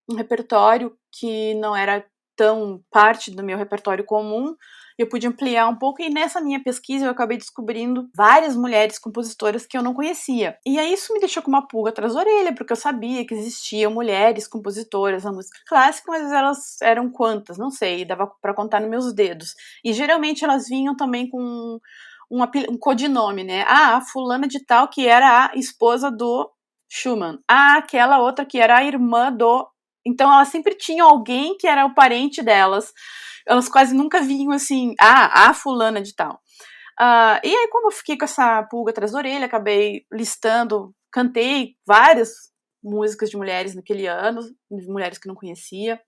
[SPEAKER 4] um repertório que não era tão parte do meu repertório comum. Eu pude ampliar um pouco, e nessa minha pesquisa eu acabei descobrindo várias mulheres compositoras que eu não conhecia. E aí isso me deixou com uma pulga atrás da orelha, porque eu sabia que existiam mulheres compositoras na música clássica, mas elas eram quantas? Não sei, dava para contar nos meus dedos. E geralmente elas vinham também com um codinome, né? A fulana de tal, que era a esposa do Schumann. Aquela outra que era a irmã do... Então elas sempre tinham alguém que era o parente delas. Elas quase nunca vinham assim, a fulana de tal. E aí, como eu fiquei com essa pulga atrás da orelha, acabei listando, cantei vários músicas de mulheres naquele ano, de mulheres que não conhecia.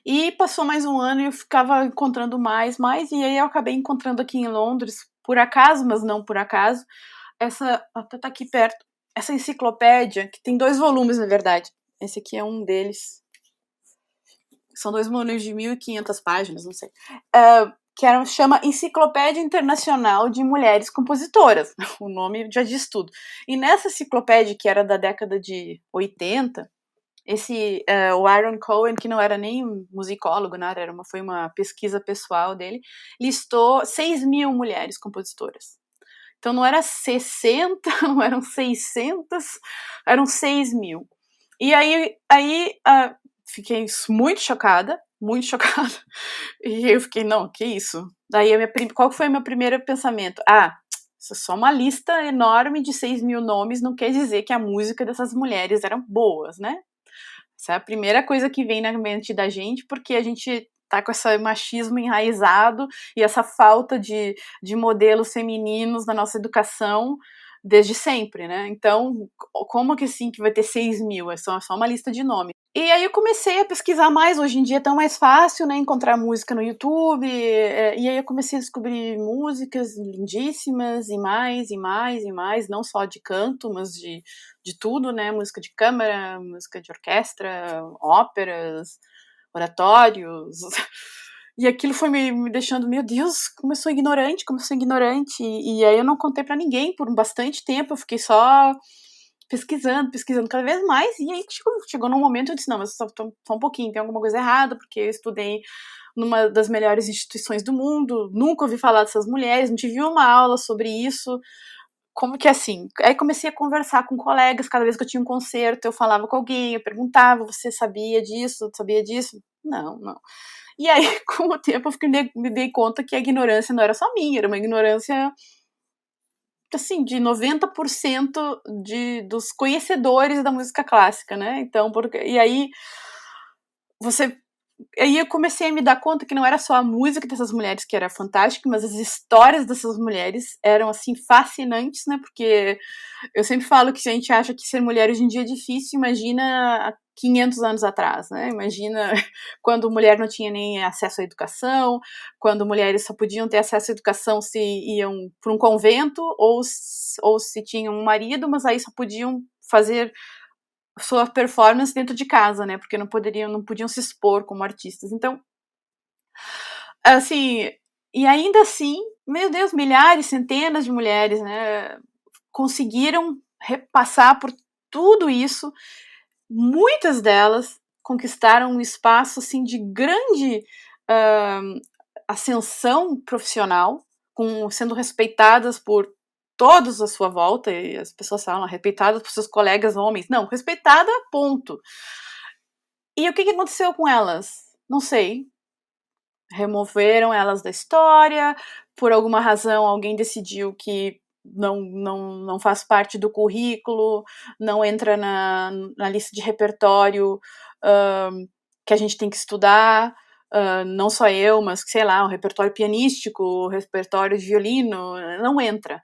[SPEAKER 4] E passou mais um ano e eu ficava encontrando mais, e aí eu acabei encontrando aqui em Londres, por acaso, mas não por acaso, essa, até tá aqui perto, essa enciclopédia, que tem 2 volumes, na verdade. Esse aqui é um deles. São 2 volumes de 1.500 páginas, não sei. Chama Enciclopédia Internacional de Mulheres Compositoras. O nome já diz tudo. E nessa enciclopédia, que era da década de 80, o Aaron Cohen, que não era nem musicólogo, nada, foi uma pesquisa pessoal dele, listou 6.000 mulheres compositoras. Então não era 60, não eram 600, eram 6.000. E aí fiquei muito chocada. E eu fiquei, não, que isso? Daí qual foi o meu primeiro pensamento? Isso é só uma lista enorme de 6.000 nomes, não quer dizer que a música dessas mulheres eram boas, né? Essa é a primeira coisa que vem na mente da gente, porque a gente tá com esse machismo enraizado e essa falta de modelos femininos na nossa educação desde sempre, né? Então, como que assim que vai ter 6.000? É só uma lista de nomes. E aí eu comecei a pesquisar mais. Hoje em dia é tão mais fácil, né, encontrar música no YouTube. E aí eu comecei a descobrir músicas lindíssimas e mais, não só de canto, mas de tudo, né? Música de câmara, música de orquestra, óperas, oratórios. E aquilo foi me deixando, meu Deus, como eu sou ignorante. E aí eu não contei pra ninguém por bastante tempo, eu fiquei só pesquisando cada vez mais, e aí chegou num momento eu disse, não, mas só um pouquinho, tem alguma coisa errada, porque eu estudei numa das melhores instituições do mundo, nunca ouvi falar dessas mulheres, não tive uma aula sobre isso, como que é assim? Aí comecei a conversar com colegas, cada vez que eu tinha um concerto, eu falava com alguém, eu perguntava, você sabia disso? Não. E aí, com o tempo, me dei conta que a ignorância não era só minha, era uma ignorância, assim, de 90% dos conhecedores da música clássica, né? Então, e aí eu comecei a me dar conta que não era só a música dessas mulheres que era fantástica, mas as histórias dessas mulheres eram, assim, fascinantes, né? Porque eu sempre falo que se a gente acha que ser mulher hoje em dia é difícil, imagina há 500 anos atrás, né? Imagina quando mulher não tinha nem acesso à educação, quando mulheres só podiam ter acesso à educação se iam para um convento ou se tinham um marido, mas aí só podiam fazer sua performance dentro de casa, né? Porque não podiam se expor como artistas. Então, assim, e ainda assim, meu Deus, milhares, centenas de mulheres, né, conseguiram repassar por tudo isso. Muitas delas conquistaram um espaço, assim, de grande ascensão profissional, sendo respeitadas por todos à sua volta, e as pessoas falam respeitadas por seus colegas homens. Não, respeitada, ponto. E o que aconteceu com elas? Não sei. Removeram elas da história, por alguma razão alguém decidiu que não faz parte do currículo, não entra na lista de repertório que a gente tem que estudar, não só eu, mas, sei lá, o repertório pianístico, o repertório de violino, não entra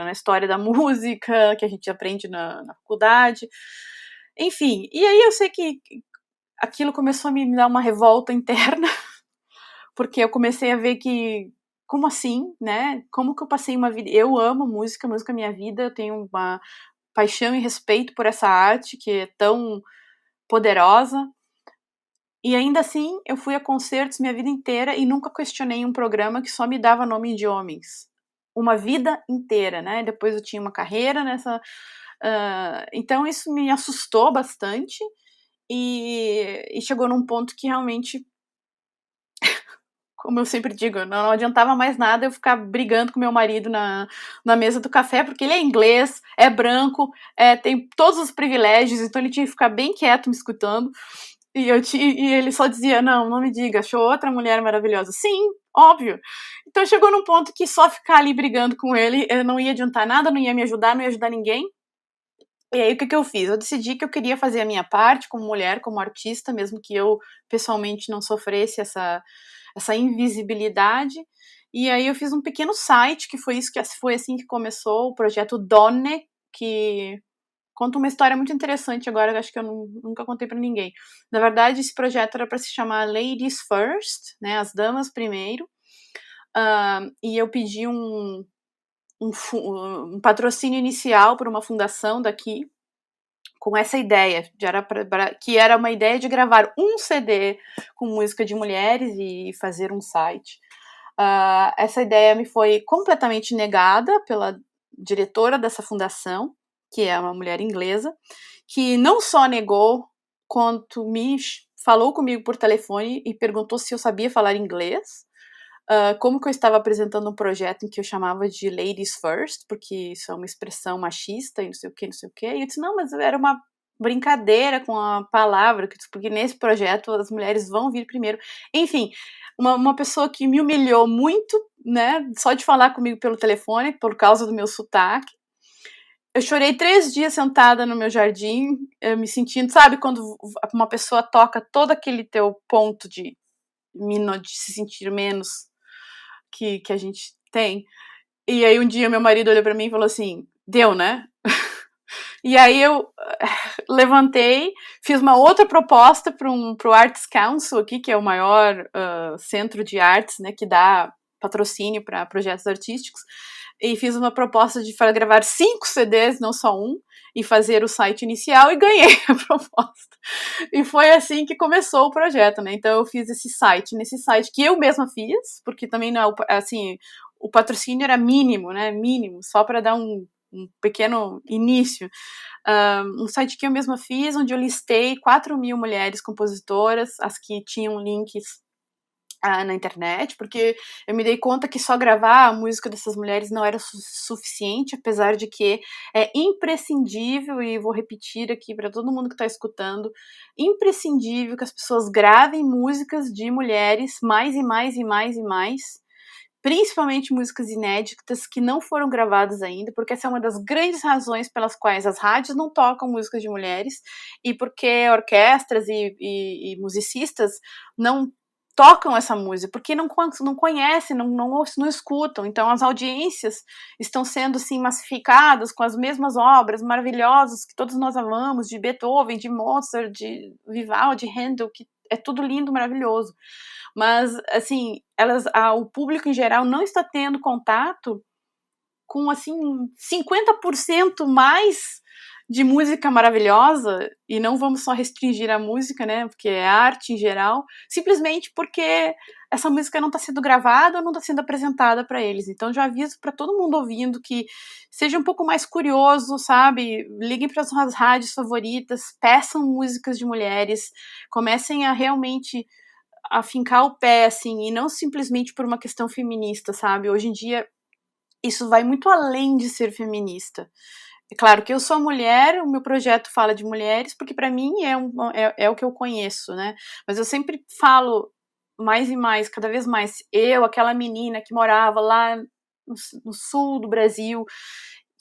[SPEAKER 4] na história da música que a gente aprende na faculdade. Enfim, e aí eu sei que aquilo começou a me dar uma revolta interna, porque eu comecei a ver que, como assim, né? Como que eu passei uma vida... Eu amo música é minha vida, eu tenho uma paixão e respeito por essa arte que é tão poderosa, e ainda assim eu fui a concertos minha vida inteira e nunca questionei um programa que só me dava nome de homens. Uma vida inteira, né? Depois eu tinha uma carreira nessa... então isso me assustou bastante e chegou num ponto que realmente, como eu sempre digo, não adiantava mais nada eu ficar brigando com meu marido na mesa do café, porque ele é inglês, é branco, tem todos os privilégios, então ele tinha que ficar bem quieto me escutando. E ele só dizia, não me diga, achou outra mulher maravilhosa. Sim, óbvio. Então chegou num ponto que só ficar ali brigando com ele não ia adiantar nada, não ia me ajudar, não ia ajudar ninguém. E aí o que eu fiz? Eu decidi que eu queria fazer a minha parte como mulher, como artista, mesmo que eu pessoalmente não sofresse essa invisibilidade. E aí eu fiz um pequeno site, que foi assim que começou o projeto Donne, que conta uma história muito interessante agora, acho que eu nunca contei pra ninguém. Na verdade, esse projeto era para se chamar Ladies First, né, as damas primeiro, e eu pedi um patrocínio inicial para uma fundação daqui, com essa ideia, que era uma ideia de gravar um CD com música de mulheres e fazer um site. Essa ideia me foi completamente negada pela diretora dessa fundação, que é uma mulher inglesa, que não só negou, quanto me falou comigo por telefone e perguntou se eu sabia falar inglês, como que eu estava apresentando um projeto em que eu chamava de Ladies First, porque isso é uma expressão machista e não sei o que, não sei o que. E eu disse, não, mas era uma brincadeira com a palavra, porque nesse projeto as mulheres vão vir primeiro. Enfim, uma pessoa que me humilhou muito, né, só de falar comigo pelo telefone, por causa do meu sotaque. Eu chorei 3 dias sentada no meu jardim, me sentindo, sabe, quando uma pessoa toca todo aquele teu ponto de se sentir menos que a gente tem. E aí um dia meu marido olhou pra mim e falou assim, deu, né? E aí eu levantei, fiz uma outra proposta pro Arts Council aqui, que é o maior centro de artes, né, que dá patrocínio para projetos artísticos, e fiz uma proposta de gravar 5 CDs, não só um, e fazer o site inicial, e ganhei a proposta. E foi assim que começou o projeto, né? Então eu fiz nesse site que eu mesma fiz, porque também não é, assim, o patrocínio era mínimo, né? Mínimo, só para dar um pequeno início. Um site que eu mesma fiz, onde eu listei 4.000 mulheres compositoras, as que tinham links na internet, porque eu me dei conta que só gravar a música dessas mulheres não era suficiente, apesar de que é imprescindível, e vou repetir aqui para todo mundo que está escutando, imprescindível que as pessoas gravem músicas de mulheres mais e mais e mais e mais, principalmente músicas inéditas que não foram gravadas ainda, porque essa é uma das grandes razões pelas quais as rádios não tocam músicas de mulheres, e porque orquestras e musicistas não tocam essa música, porque não conhecem, não escutam. Então as audiências estão sendo assim massificadas com as mesmas obras maravilhosas que todos nós amamos, de Beethoven, de Mozart, de Vivaldi, de Handel, que é tudo lindo, maravilhoso. Mas assim, o público em geral não está tendo contato com assim 50% mais de música maravilhosa, e não vamos só restringir a música, né, porque é arte em geral, simplesmente porque essa música não está sendo gravada ou não está sendo apresentada para eles. Então já aviso para todo mundo ouvindo que seja um pouco mais curioso, sabe, liguem para as suas rádios favoritas, peçam músicas de mulheres, comecem a realmente afincar o pé, assim, e não simplesmente por uma questão feminista, sabe, hoje em dia isso vai muito além de ser feminista. É claro que eu sou mulher, o meu projeto fala de mulheres, porque para mim é o que eu conheço, né? Mas eu sempre falo mais e mais, cada vez mais, aquela menina que morava lá no sul do Brasil,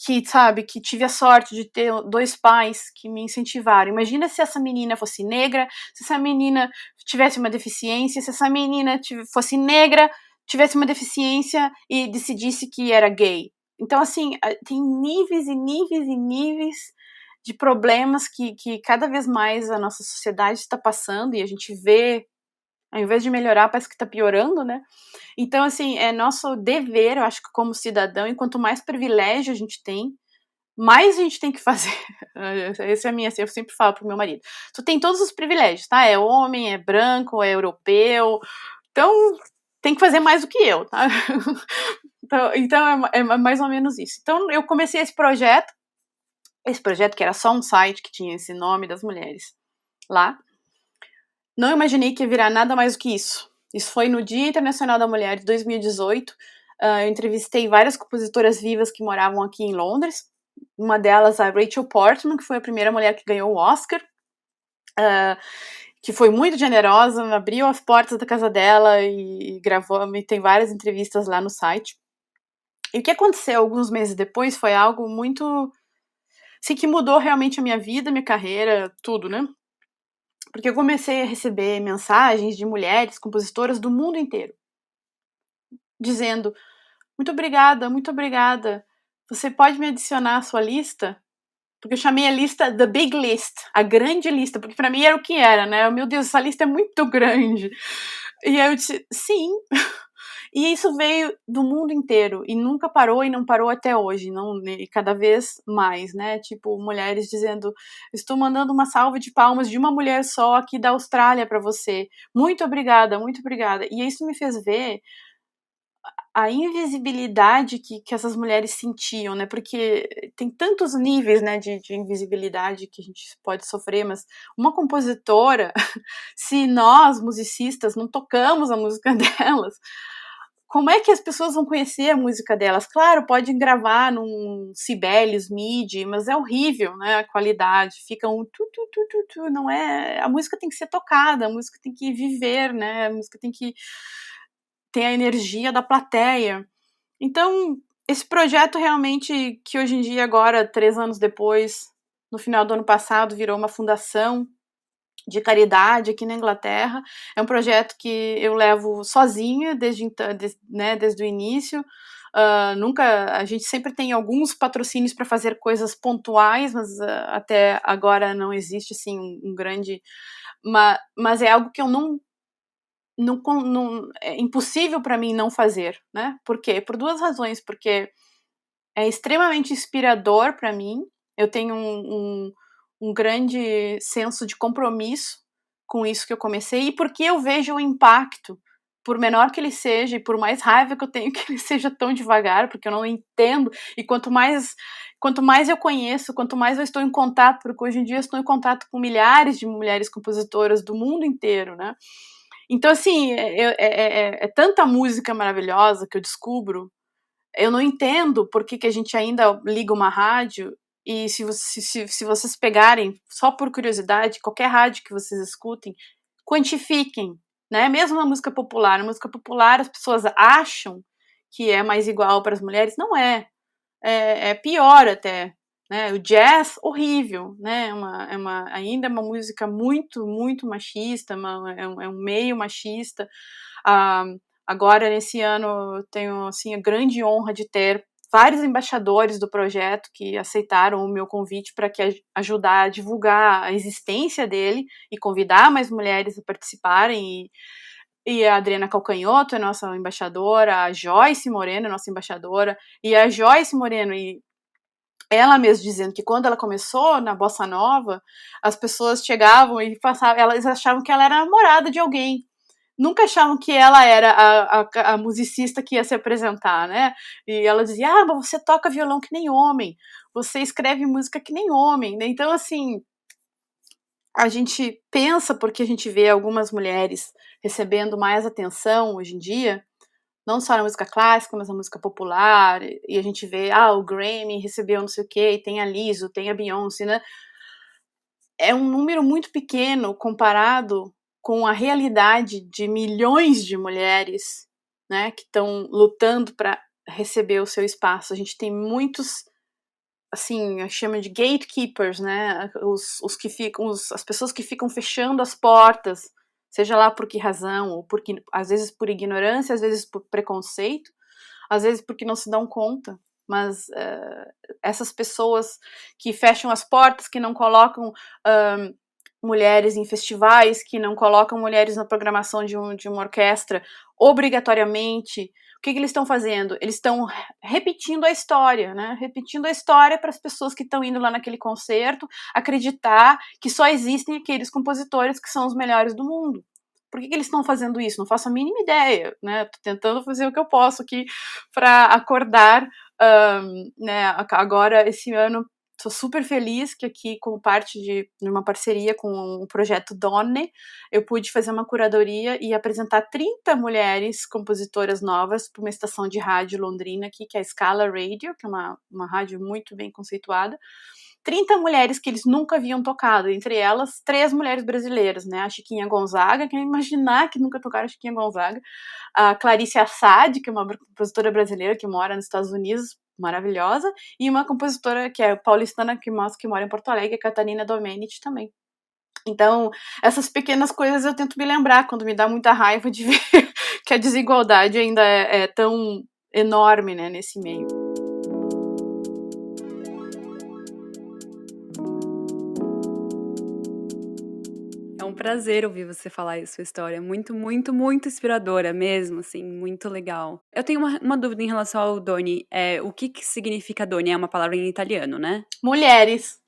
[SPEAKER 4] que, sabe, que tive a sorte de ter 2 pais que me incentivaram. Imagina se essa menina fosse negra, se essa menina tivesse uma deficiência, se essa menina fosse negra, tivesse uma deficiência e decidisse que era gay. Então, assim, tem níveis e níveis e níveis de problemas que cada vez mais a nossa sociedade está passando, e a gente vê, ao invés de melhorar, parece que está piorando, né? Então, assim, é nosso dever, eu acho que como cidadão, e quanto mais privilégio a gente tem, mais a gente tem que fazer. Essa é a minha, assim, eu sempre falo pro meu marido. Tu tem todos os privilégios, tá? É homem, é branco, é europeu, então tem que fazer mais do que eu, tá? Então é mais ou menos isso. Então eu comecei esse projeto que era só um site que tinha esse nome das mulheres lá. Não imaginei que ia virar nada mais do que isso. Isso foi no Dia Internacional da Mulher de 2018. Eu entrevistei várias compositoras vivas que moravam aqui em Londres. Uma delas, a Rachel Portman, que foi a primeira mulher que ganhou o Oscar, que foi muito generosa, abriu as portas da casa dela e gravou, e tem várias entrevistas lá no site. E o que aconteceu alguns meses depois foi algo muito, assim, que mudou realmente a minha vida, minha carreira, tudo, né? Porque eu comecei a receber mensagens de mulheres compositoras do mundo inteiro, dizendo, muito obrigada, você pode me adicionar à sua lista? porque eu chamei a lista The Big List, a grande lista, porque pra mim era o que era, né? Meu Deus, essa lista é muito grande. E aí eu disse, sim. E isso veio do mundo inteiro, e nunca parou, e não parou até hoje, não, e cada vez mais, né? Tipo, mulheres dizendo, estou mandando uma salva de palmas de uma mulher só aqui da Austrália pra você. Muito obrigada, muito obrigada. E isso me fez ver a invisibilidade que essas mulheres sentiam, né? Porque tem tantos níveis, né, de invisibilidade que a gente pode sofrer, mas uma compositora, se nós, musicistas, não tocamos a música delas, como é que as pessoas vão conhecer a música delas? Claro, pode gravar num Sibelius, MIDI, mas é horrível, né? A qualidade, fica um não é... A música tem que ser tocada, a música tem que viver, né? A música tem que ter a energia da plateia. Então, esse projeto realmente, que hoje em dia, agora, 3 anos depois, no final do ano passado, virou uma fundação de caridade aqui na Inglaterra. É um projeto que eu levo sozinha desde o início. A gente sempre tem alguns patrocínios para fazer coisas pontuais, mas até agora não existe assim um grande... Mas é algo que eu não é impossível para mim não fazer, né? Por quê? Por 2 razões. Porque é extremamente inspirador para mim. Eu tenho um grande senso de compromisso com isso que eu comecei, e porque eu vejo o impacto, por menor que ele seja, e por mais raiva que eu tenho que ele seja tão devagar, porque eu não entendo, e quanto mais eu conheço, quanto mais eu estou em contato, porque hoje em dia eu estou em contato com milhares de mulheres compositoras do mundo inteiro, né? Então, assim, é tanta música maravilhosa que eu descubro. Eu não entendo por que a gente ainda liga uma rádio, e se vocês pegarem, só por curiosidade, qualquer rádio que vocês escutem, quantifiquem, né? Mesmo na música popular. Na música popular as pessoas acham que é mais igual para as mulheres. Não é. É pior até. Né? O jazz, horrível, né? Ainda é uma música muito, muito machista, é um meio machista. Agora, nesse ano, eu tenho assim, a grande honra de ter vários embaixadores do projeto que aceitaram o meu convite para ajudar a divulgar a existência dele e convidar mais mulheres a participarem. E a Adriana Calcanhoto é nossa embaixadora, a Joyce Moreno é nossa embaixadora, e a Joyce Moreno, e ela mesma dizendo que quando ela começou na Bossa Nova, as pessoas chegavam e elas achavam que ela era namorada de alguém. Nunca achavam que ela era a musicista que ia se apresentar, né? E ela dizia, mas você toca violão que nem homem, você escreve música que nem homem, né? Então, assim, a gente pensa, porque a gente vê algumas mulheres recebendo mais atenção hoje em dia, não só na música clássica, mas na música popular, e a gente vê, o Grammy recebeu não sei o quê, tem a Lizzo, tem a Beyoncé, né? É um número muito pequeno comparado com a realidade de milhões de mulheres, né, que estão lutando para receber o seu espaço. A gente tem muitos, assim, chama de gatekeepers, né, as pessoas que ficam fechando as portas, seja lá por que razão, ou porque, às vezes por ignorância, às vezes por preconceito, às vezes porque não se dão conta. Mas essas pessoas que fecham as portas, que não colocam mulheres em festivais, que não colocam mulheres na programação de uma orquestra obrigatoriamente, o que eles estão fazendo? Eles estão repetindo a história, né? Repetindo a história para as pessoas que estão indo lá naquele concerto acreditar que só existem aqueles compositores que são os melhores do mundo. Por que eles estão fazendo isso? Não faço a mínima ideia, né? Tô tentando fazer o que eu posso aqui para acordar, né? Agora, esse ano, estou super feliz que aqui, como parte de uma parceria com o projeto Donne, eu pude fazer uma curadoria e apresentar 30 mulheres compositoras novas para uma estação de rádio londrina aqui, que é a Scala Radio, que é uma rádio muito bem conceituada. 30 mulheres que eles nunca haviam tocado, entre elas 3 mulheres brasileiras, né? A Chiquinha Gonzaga, quem imaginar que nunca tocaram a Chiquinha Gonzaga, a Clarice Assad, que é uma compositora brasileira que mora nos Estados Unidos, maravilhosa, e uma compositora que é paulistana que mora em Porto Alegre, a Catarina Domenici também. Então, essas pequenas coisas eu tento me lembrar quando me dá muita raiva de ver que a desigualdade ainda é tão enorme, né, nesse meio.
[SPEAKER 2] um prazer ouvir você falar a sua história. Muito, muito, muito inspiradora mesmo, assim, muito legal. Eu tenho uma dúvida em relação ao Doni. O que significa Doni? É uma palavra em italiano, né?
[SPEAKER 4] Mulheres,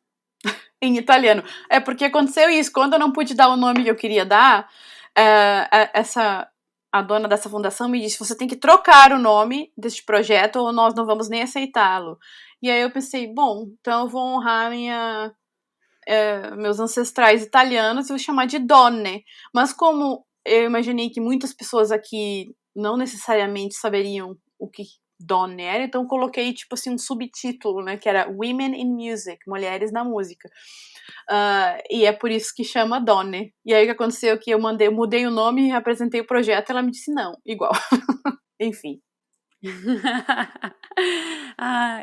[SPEAKER 4] em italiano. É porque aconteceu isso. Quando eu não pude dar o nome que eu queria dar, a dona dessa fundação me disse: você tem que trocar o nome deste projeto ou nós não vamos nem aceitá-lo. E aí eu pensei, bom, então eu vou honrar meus ancestrais italianos e vou chamar de Donne. Mas como eu imaginei que muitas pessoas aqui não necessariamente saberiam o que Donne era, então coloquei tipo assim um subtítulo, né, que era Women in Music, Mulheres na Música. E é por isso que chama Donne. E aí o que aconteceu que eu mudei o nome, apresentei o projeto, ela me disse não, igual. Enfim.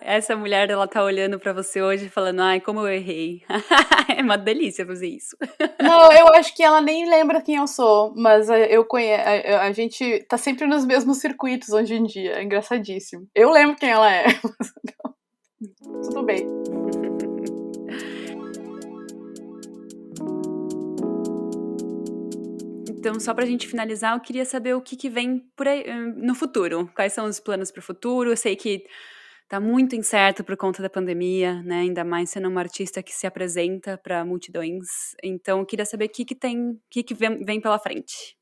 [SPEAKER 2] Essa mulher, ela tá olhando pra você hoje falando, ai, como eu errei. É uma delícia fazer isso.
[SPEAKER 4] Não, eu acho que ela nem lembra quem eu sou, mas a gente tá sempre nos mesmos circuitos hoje em dia, é engraçadíssimo. Eu lembro quem ela é. Tudo bem.
[SPEAKER 2] Então, só pra gente finalizar, eu queria saber o que vem por aí, no futuro. Quais são os planos pro futuro? Eu sei que tá muito incerto por conta da pandemia, né? Ainda mais sendo uma artista que se apresenta para multidões. Então, eu queria saber o que vem pela frente.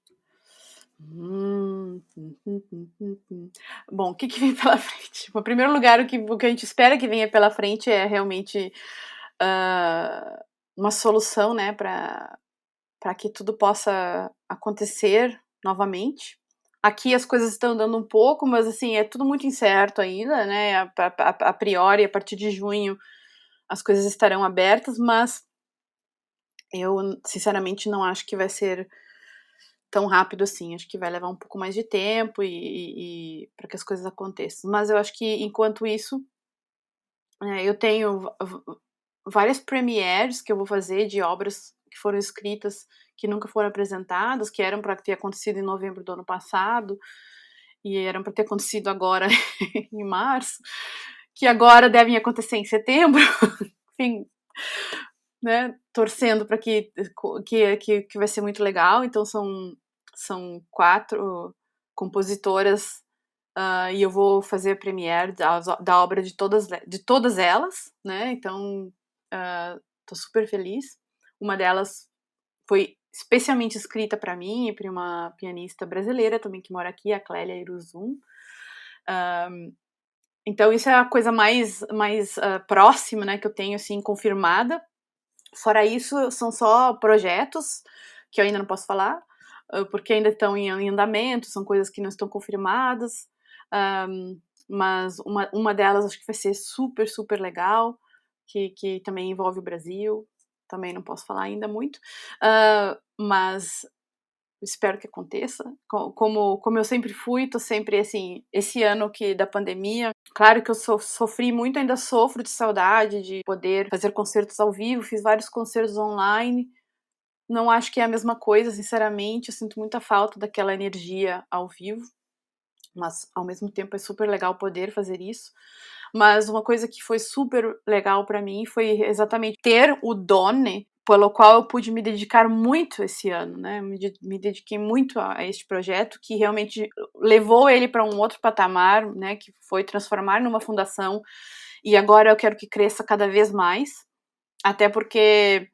[SPEAKER 4] Bom, o que vem pela frente? Em primeiro lugar, o que a gente espera que venha pela frente é realmente uma solução, né, para que tudo possa acontecer novamente. Aqui as coisas estão andando um pouco, mas assim, é tudo muito incerto ainda, né? A priori, a partir de junho, as coisas estarão abertas, mas eu, sinceramente, não acho que vai ser tão rápido assim. Acho que vai levar um pouco mais de tempo e para que as coisas aconteçam. Mas eu acho que, enquanto isso, eu tenho várias premieres que eu vou fazer de obras que foram escritas, que nunca foram apresentadas, que eram para ter acontecido em novembro do ano passado, e eram para ter acontecido agora em março, que agora devem acontecer em setembro. Enfim, né, torcendo para que vai ser muito legal. Então são 4 compositoras, e eu vou fazer a premiere da obra de todas elas, né? Então tô super feliz. Uma delas foi especialmente escrita para mim e para uma pianista brasileira também que mora aqui, a Clélia Iruzum. Então isso é a coisa mais próxima, né, que eu tenho assim confirmada. Fora isso, são só projetos que eu ainda não posso falar, porque ainda estão em andamento, são coisas que não estão confirmadas. Mas uma delas acho que vai ser super, super legal, que também envolve o Brasil. Também não posso falar ainda muito, mas espero que aconteça. Como eu sempre fui, tô sempre assim, esse ano da pandemia, claro que eu sofri muito, ainda sofro de saudade de poder fazer concertos ao vivo, fiz vários concertos online. Não acho que é a mesma coisa, sinceramente, eu sinto muita falta daquela energia ao vivo, mas ao mesmo tempo é super legal poder fazer isso. Mas uma coisa que foi super legal para mim foi exatamente ter o Donne, pelo qual eu pude me dedicar muito esse ano, né? Me dediquei muito a este projeto, que realmente levou ele para um outro patamar, né? Que foi transformar numa fundação, e agora eu quero que cresça cada vez mais, até porque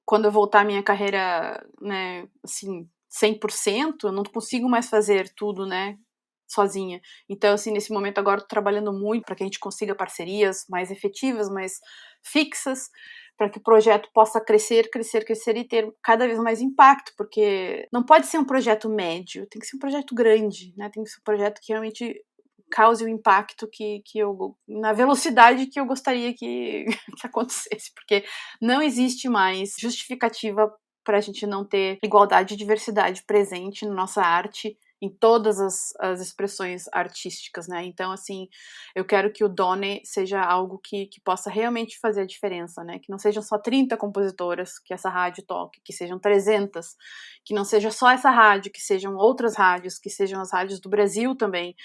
[SPEAKER 4] quando eu voltar à minha carreira, né, assim, 100%, eu não consigo mais fazer tudo, né, sozinha. Então, assim, nesse momento agora eu tô trabalhando muito para que a gente consiga parcerias mais efetivas, mais fixas, para que o projeto possa crescer, crescer, crescer e ter cada vez mais impacto, porque não pode ser um projeto médio, tem que ser um projeto grande, né? Tem que ser um projeto que realmente cause o impacto que eu, na velocidade que eu gostaria que acontecesse, porque não existe mais justificativa para a gente não ter igualdade e diversidade presente na nossa arte, em todas as expressões artísticas, né? Então, assim, eu quero que o Donne seja algo que possa realmente fazer a diferença, né? Que não sejam só 30 compositoras que essa rádio toque, que sejam 300, que não seja só essa rádio, que sejam outras rádios, que sejam as rádios do Brasil também,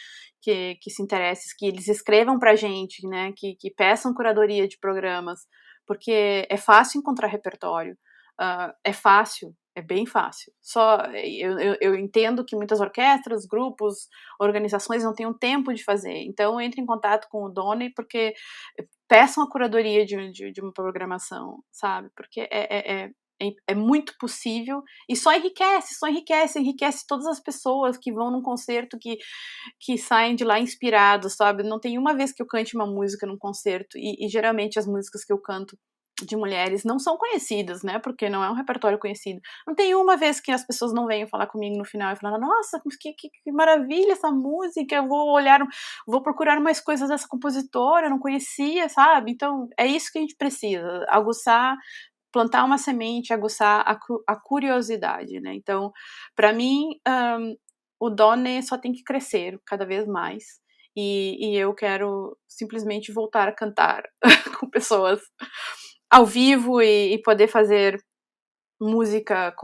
[SPEAKER 4] que se interessem, que eles escrevam pra gente, né? Que peçam curadoria de programas, porque é fácil encontrar repertório, é fácil, É bem fácil. Só eu entendo que muitas orquestras, grupos, organizações não tenham tempo de fazer. Então, entre em contato com o Doni, porque peçam a curadoria de uma programação, sabe? Porque é muito possível e só enriquece todas as pessoas que vão num concerto, que saem de lá inspirados, sabe? Não tem uma vez que eu cante uma música num concerto, e geralmente as músicas que eu canto de mulheres não são conhecidas, né? Porque não é um repertório conhecido. Não tem uma vez que as pessoas não venham falar comigo no final e falar, nossa, que maravilha essa música, eu vou procurar mais coisas dessa compositora, eu não conhecia, sabe? Então, é isso que a gente precisa, aguçar, plantar uma semente, aguçar a curiosidade, né? Então, para mim, o Doni só tem que crescer cada vez mais. E eu quero simplesmente voltar a cantar com pessoas ao vivo e poder fazer música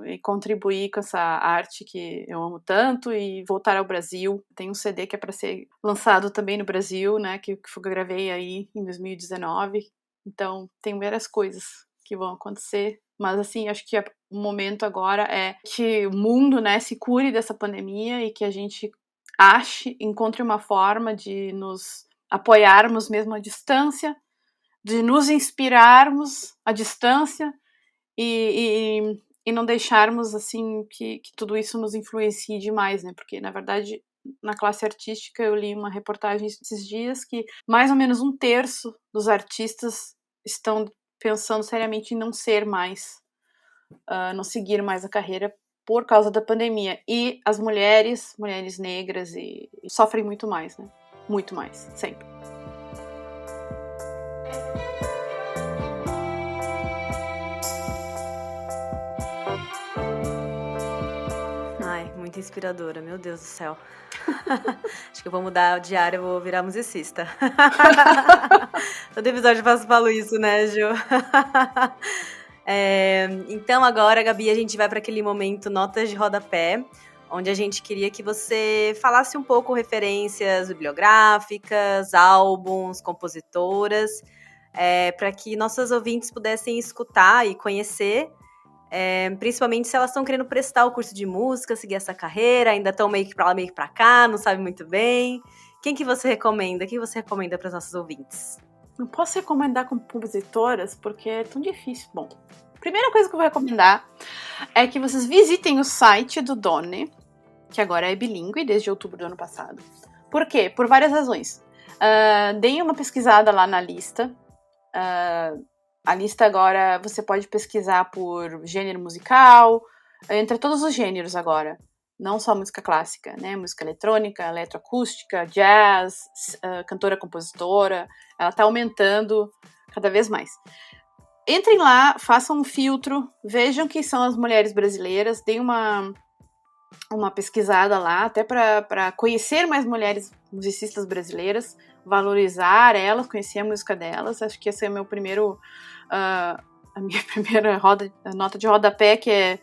[SPEAKER 4] e contribuir com essa arte que eu amo tanto, e voltar ao Brasil. Tem um CD que é para ser lançado também no Brasil, né, que eu gravei aí em 2019. Então, tem várias coisas que vão acontecer. Mas, assim, acho que o momento agora é que o mundo, né, se cure dessa pandemia e que a gente encontre uma forma de nos apoiarmos mesmo à distância, de nos inspirarmos à distância e não deixarmos, assim, que tudo isso nos influencie demais, né? Porque, na verdade, na classe artística, eu li uma reportagem esses dias que mais ou menos 1/3 dos artistas estão pensando seriamente em não ser mais, não seguir mais a carreira por causa da pandemia. E as mulheres negras, sofrem muito mais, né? Muito mais, sempre.
[SPEAKER 3] Muito inspiradora, meu Deus do céu. Acho que eu vou mudar de área, eu vou virar musicista. Todo episódio eu falo isso, né, Ju? Então agora, Gabi, a gente vai para aquele momento Notas de Rodapé, onde a gente queria que você falasse um pouco referências bibliográficas, álbuns, compositoras, para que nossos ouvintes pudessem escutar e conhecer, principalmente se elas estão querendo prestar o curso de música, seguir essa carreira, ainda estão meio que pra lá, meio que pra cá, não sabem muito bem. Quem que você recomenda? Quem você recomenda para os nossos ouvintes?
[SPEAKER 4] Não posso recomendar compositoras, porque é tão difícil. Bom, a primeira coisa que eu vou recomendar é que vocês visitem o site do Doni, que agora é bilíngue desde outubro do ano passado. Por quê? Por várias razões. Deem uma pesquisada lá na lista. A lista agora você pode pesquisar por gênero musical, entra todos os gêneros agora, não só música clássica, né? Música eletrônica, eletroacústica, jazz, cantora, compositora, ela está aumentando cada vez mais. Entrem lá, façam um filtro, vejam quem são as mulheres brasileiras, deem uma pesquisada lá, até para conhecer mais mulheres musicistas brasileiras, valorizar elas, conhecer a música delas. Acho que esse é o meu a minha primeira nota de rodapé, que é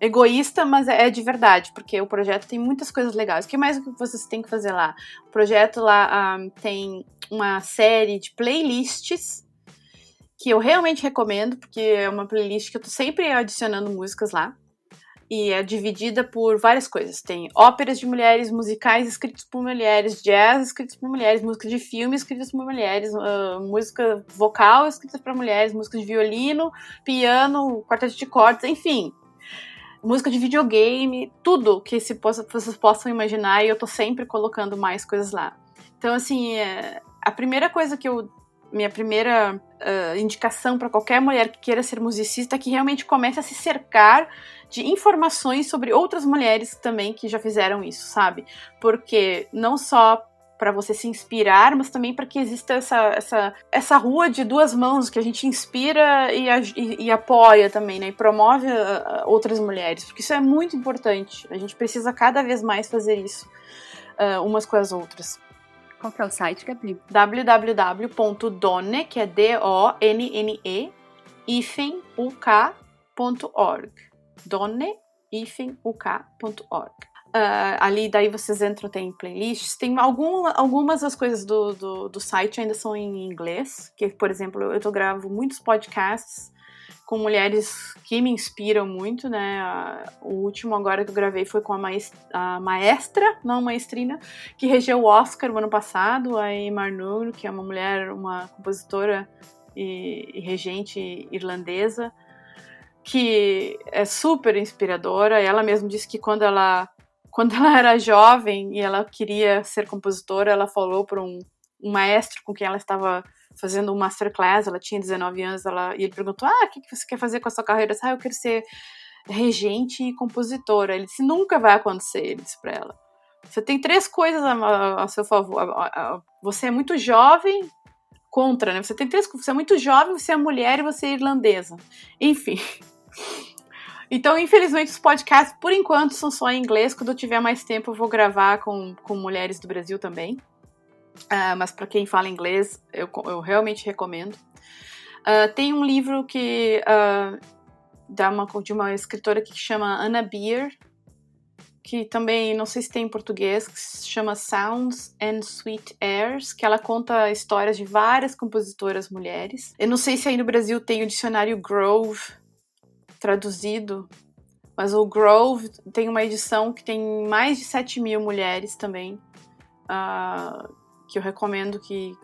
[SPEAKER 4] egoísta, mas é de verdade, porque o projeto tem muitas coisas legais. O que mais vocês têm que fazer lá? O projeto lá tem uma série de playlists que eu realmente recomendo, porque é uma playlist que eu tô sempre adicionando músicas lá. E é dividida por várias coisas. Tem óperas de mulheres, musicais escritos por mulheres, jazz escritos por mulheres, música de filme escritas por mulheres, música vocal escrita para mulheres, música de violino, piano, quarteto de cordas, enfim. Música de videogame, tudo que vocês possam imaginar, e eu tô sempre colocando mais coisas lá. Então, assim, a primeira coisa minha primeira indicação para qualquer mulher que queira ser musicista é que realmente comece a se cercar de informações sobre outras mulheres também que já fizeram isso, sabe? Porque não só para você se inspirar, mas também para que exista essa rua de duas mãos, que a gente inspira e apoia também, né? E promove outras mulheres, porque isso é muito importante. A gente precisa cada vez mais fazer isso umas com as outras.
[SPEAKER 2] Qual que é o site, Gabi?
[SPEAKER 4] www.donne, que é DONNE, uk.org. donne-uk.org. Ali daí vocês entram, tem playlists, tem algumas das coisas do site ainda são em inglês, que, por exemplo, eu gravo muitos podcasts com mulheres que me inspiram muito, né? O último agora que eu gravei foi com a maestra, não maestrina, que regeu o Oscar no ano passado, a Eimear Nur, que é uma mulher, uma compositora e regente irlandesa, que é super inspiradora. Ela mesma disse que quando ela era jovem e ela queria ser compositora, ela falou para um maestro com quem ela estava fazendo um masterclass, ela tinha 19 anos, e ele perguntou, o que você quer fazer com a sua carreira? Eu disse, eu quero ser regente e compositora. Ele disse, nunca vai acontecer, ele disse para ela. Você tem 3 coisas a seu favor. Você é muito jovem, né? Você é muito jovem, você é mulher e você é irlandesa. Enfim. Então, infelizmente, os podcasts, por enquanto, são só em inglês. Quando eu tiver mais tempo, eu vou gravar com mulheres do Brasil também. Mas para quem fala inglês, eu realmente recomendo. Tem um livro que de uma escritora que chama Anna Beer, que também, não sei se tem em português, que se chama Sounds and Sweet Airs, que ela conta histórias de várias compositoras mulheres. Eu não sei se aí no Brasil tem o dicionário Grove traduzido, mas o Grove tem uma edição que tem mais de 7.000 mulheres também, que eu recomendo que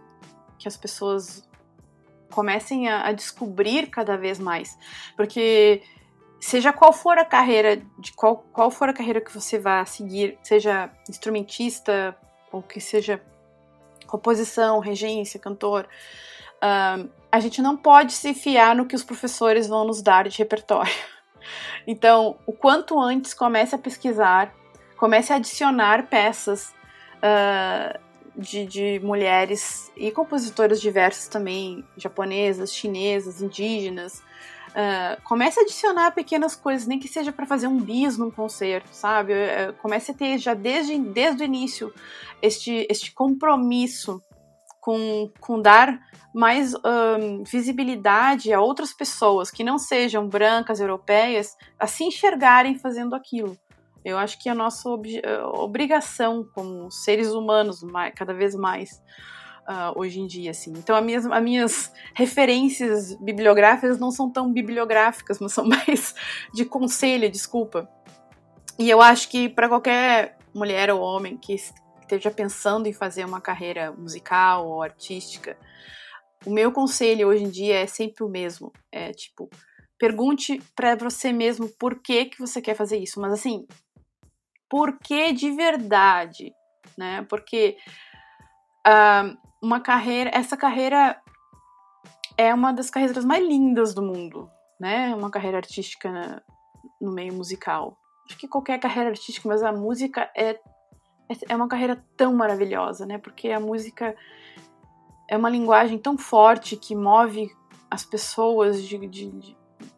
[SPEAKER 4] as pessoas comecem a descobrir cada vez mais, porque seja qual for a carreira, qual for a carreira que você vai seguir, seja instrumentista ou que seja composição, regência, cantor, a gente não pode se fiar no que os professores vão nos dar de repertório. Então, o quanto antes comece a pesquisar, comece a adicionar peças de mulheres e compositoras diversas também, japonesas, chinesas, indígenas. Comece a adicionar pequenas coisas, nem que seja para fazer um bis num concerto, sabe? Comece a ter já desde o início este compromisso com dar mais visibilidade a outras pessoas que não sejam brancas, europeias, a se enxergarem fazendo aquilo. Eu acho que é a nossa obrigação como seres humanos, cada vez mais, hoje em dia, assim. Então, as minhas referências bibliográficas não são tão bibliográficas, mas são mais de conselho, desculpa. E eu acho que para qualquer mulher ou homem que esteja pensando em fazer uma carreira musical ou artística, o meu conselho hoje em dia é sempre o mesmo. É tipo, pergunte para você mesmo por que você quer fazer isso. Mas assim, por que de verdade, né? Porque essa carreira é uma das carreiras mais lindas do mundo, né? Uma carreira artística no meio musical. Acho que qualquer carreira artística, mas a música é uma carreira tão maravilhosa, né? Porque a música é uma linguagem tão forte que move as pessoas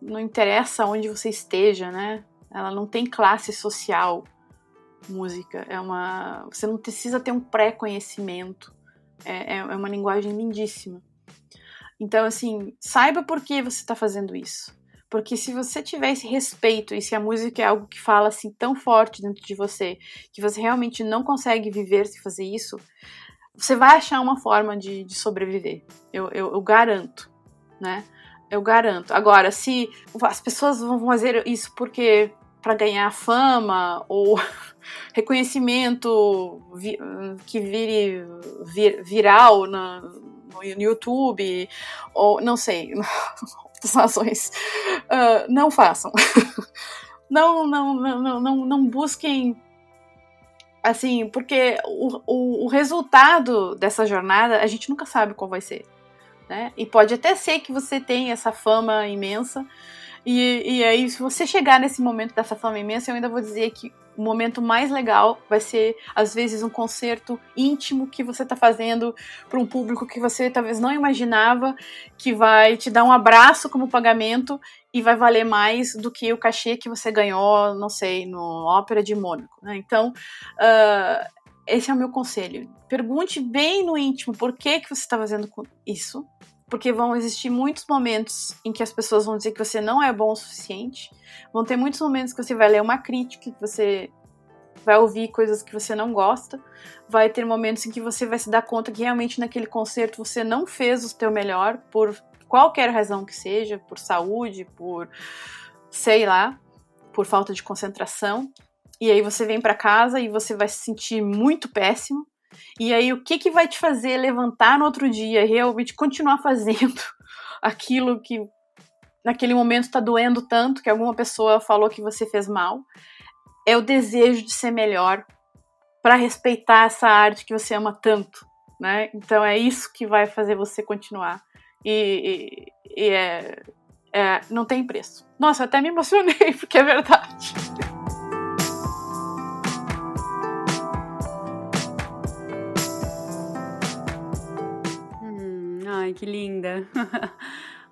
[SPEAKER 4] não interessa onde você esteja, né? Ela não tem classe social. Música você não precisa ter um pré-conhecimento, é uma linguagem lindíssima. Então, assim, saiba por que você está fazendo isso, porque se você tiver esse respeito e se a música é algo que fala assim tão forte dentro de você que você realmente não consegue viver sem fazer isso, você vai achar uma forma de sobreviver, eu garanto, né? Eu garanto. Agora, se as pessoas vão fazer isso porque para ganhar fama ou reconhecimento que vire viral no YouTube, ou não sei, outras razões, não façam. Não busquem, assim, porque o resultado dessa jornada a gente nunca sabe qual vai ser, né? E pode até ser que você tenha essa fama imensa. E aí, se você chegar nesse momento dessa fama imensa, eu ainda vou dizer que o momento mais legal vai ser, às vezes, um concerto íntimo que você está fazendo para um público que você talvez não imaginava, que vai te dar um abraço como pagamento e vai valer mais do que o cachê que você ganhou, não sei, no Ópera de Mônaco, né? Então, esse é o meu conselho. Pergunte bem no íntimo por que você está fazendo isso, porque vão existir muitos momentos em que as pessoas vão dizer que você não é bom o suficiente, vão ter muitos momentos que você vai ler uma crítica, que você vai ouvir coisas que você não gosta, vai ter momentos em que você vai se dar conta que realmente naquele concerto você não fez o teu melhor por qualquer razão que seja, por saúde, por, sei lá, por falta de concentração, e aí você vem pra casa e você vai se sentir muito péssimo, e aí o que vai te fazer levantar no outro dia e realmente continuar fazendo aquilo que naquele momento tá doendo tanto, que alguma pessoa falou que você fez mal, é o desejo de ser melhor pra respeitar essa arte que você ama tanto, né? Então é isso que vai fazer você continuar. E não tem preço. Nossa, eu até me emocionei, porque é verdade.
[SPEAKER 2] Ai, que linda.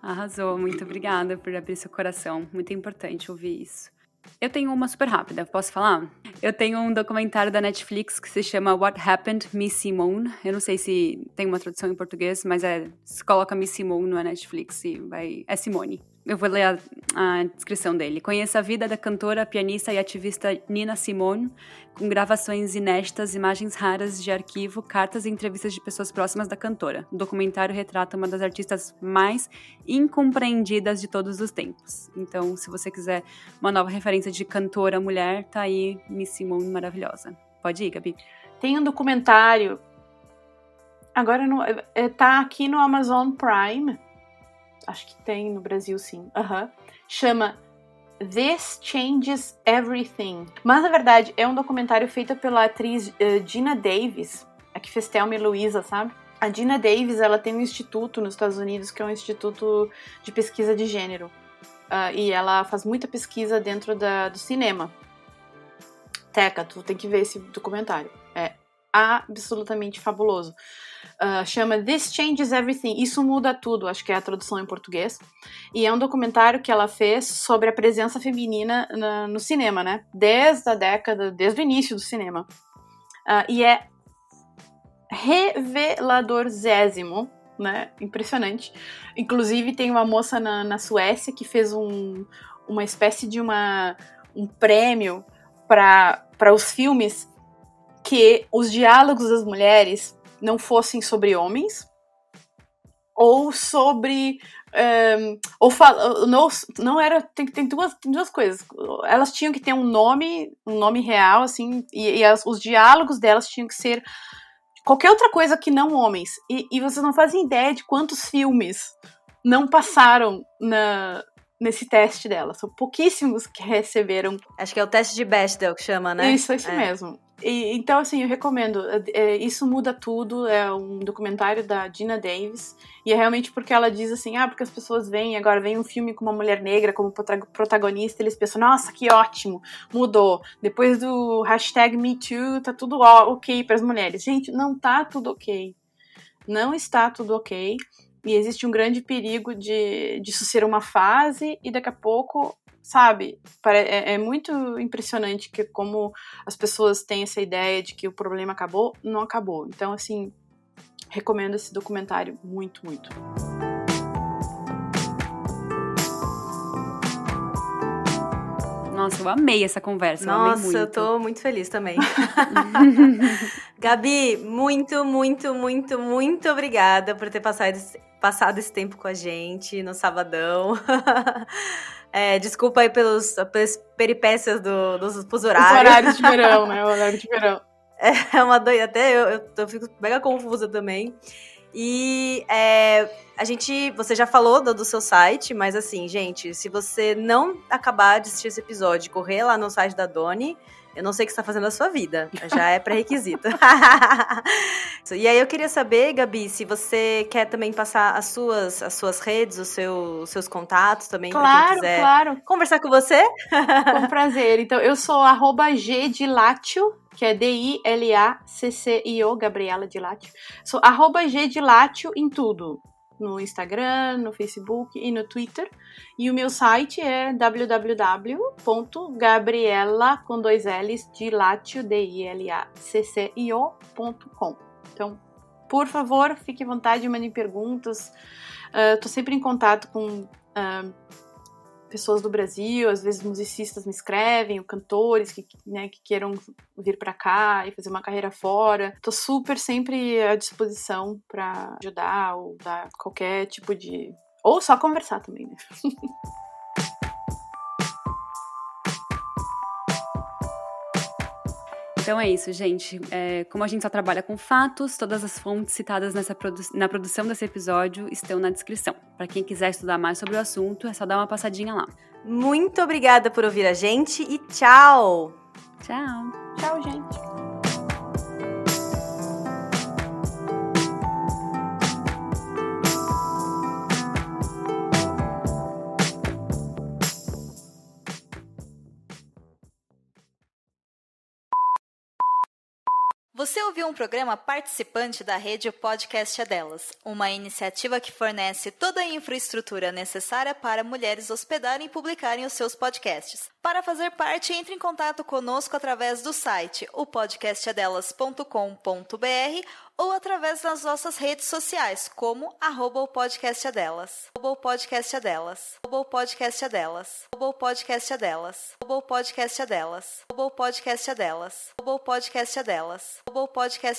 [SPEAKER 2] Arrasou, muito obrigada por abrir seu coração. Muito importante ouvir isso. Eu tenho uma super rápida, posso falar? Eu tenho um documentário da Netflix que se chama What Happened, Miss Simone. Eu não sei se tem uma tradução em português, mas se coloca Miss Simone no Netflix e é Simone. Eu vou ler a descrição dele. Conheça a vida da cantora, pianista e ativista Nina Simone, com gravações inéditas, imagens raras de arquivo, cartas e entrevistas de pessoas próximas da cantora. O documentário retrata uma das artistas mais incompreendidas de todos os tempos. Então, se você quiser uma nova referência de cantora mulher, tá aí Miss Simone maravilhosa. Pode ir, Gabi.
[SPEAKER 4] Tem um documentário, agora tá aqui no Amazon Prime, acho que tem no Brasil, sim. Chama This Changes Everything. Mas, na verdade, é um documentário feito pela atriz Geena Davis, a que fez Thelma e Louisa, sabe? A Geena Davis, ela tem um instituto nos Estados Unidos, que é um instituto de pesquisa de gênero. E ela faz muita pesquisa dentro do cinema. Teca, tu tem que ver esse documentário. É absolutamente fabuloso. Chama This Changes Everything. Isso muda tudo, acho que é a tradução em português. E é um documentário que ela fez sobre a presença feminina no cinema, né? Desde o início do cinema. E é reveladorzésimo, né? Impressionante. Inclusive tem uma moça na Suécia que fez uma espécie de um prêmio para os filmes que os diálogos das mulheres não fossem sobre homens ou sobre não era, tem duas coisas. Elas tinham que ter um nome real, assim, e os diálogos delas tinham que ser qualquer outra coisa que não homens. E vocês não fazem ideia de quantos filmes não passaram nesse teste dela. São pouquíssimos que receberam.
[SPEAKER 3] Acho que é o teste de Bechdel que chama, né?
[SPEAKER 4] Isso mesmo. Então, assim, eu recomendo. Isso muda tudo. É um documentário da Geena Davis. E é realmente porque ela diz assim, porque as pessoas agora vem um filme com uma mulher negra como protagonista, eles pensam, nossa, que ótimo, mudou. Depois do #MeToo, tá tudo ok para as mulheres. Gente, não tá tudo ok. Não está tudo ok. E existe um grande perigo de isso ser uma fase e daqui a pouco, sabe, é muito impressionante que como as pessoas têm essa ideia de que o problema acabou, não acabou. Então, assim, recomendo esse documentário muito, muito.
[SPEAKER 2] Nossa, eu amei essa conversa.
[SPEAKER 3] Nossa, eu tô muito feliz também. Gabi, muito, muito, muito, muito obrigada por ter passado esse tempo com a gente no sabadão. Desculpa aí pelas peripécias dos fuso horários.
[SPEAKER 4] Os horários de verão, né? O horário de verão.
[SPEAKER 3] É uma doida, até eu fico mega confusa também. E você já falou do seu site, mas assim, gente, se você não acabar de assistir esse episódio e correr lá no site da Doni, eu não sei o que você está fazendo na sua vida, já é pré-requisito. E aí eu queria saber, Gabi, se você quer também passar as suas redes, os seus contatos também, para quem quiser conversar com você.
[SPEAKER 4] Com prazer. Então, eu sou @gdilatio, que é DILACCIO, Gabriela Dilatio. Sou @gdilatio em tudo. No Instagram, no Facebook e no Twitter. E o meu site é www.gabriela.dilatio.com. Então, por favor, fique à vontade, mandem perguntas. Tô sempre em contato com pessoas do Brasil, às vezes musicistas me escrevem, ou cantores que queiram vir pra cá e fazer uma carreira fora. Tô super sempre à disposição pra ajudar ou dar qualquer tipo de Ou só conversar também, né?
[SPEAKER 2] Então é isso, gente. Como a gente só trabalha com fatos, todas as fontes citadas na produção desse episódio estão na descrição. Para quem quiser estudar mais sobre o assunto, é só dar uma passadinha lá.
[SPEAKER 3] Muito obrigada por ouvir a gente e tchau!
[SPEAKER 2] Tchau!
[SPEAKER 4] Tchau, gente!
[SPEAKER 5] Você ouviu um programa participante da rede Podcast é Delas, uma iniciativa que fornece toda a infraestrutura necessária para mulheres hospedarem e publicarem os seus podcasts. Para fazer parte, entre em contato conosco através do site opodcastadelas.com.br ou através das nossas redes sociais, como @opodcastadelas, @opodcastadelas, @opodcastadelas, @opodcastadelas, @opodcastadelas, @opodcastadelas, @opodcastadelas, @opodcastadelas.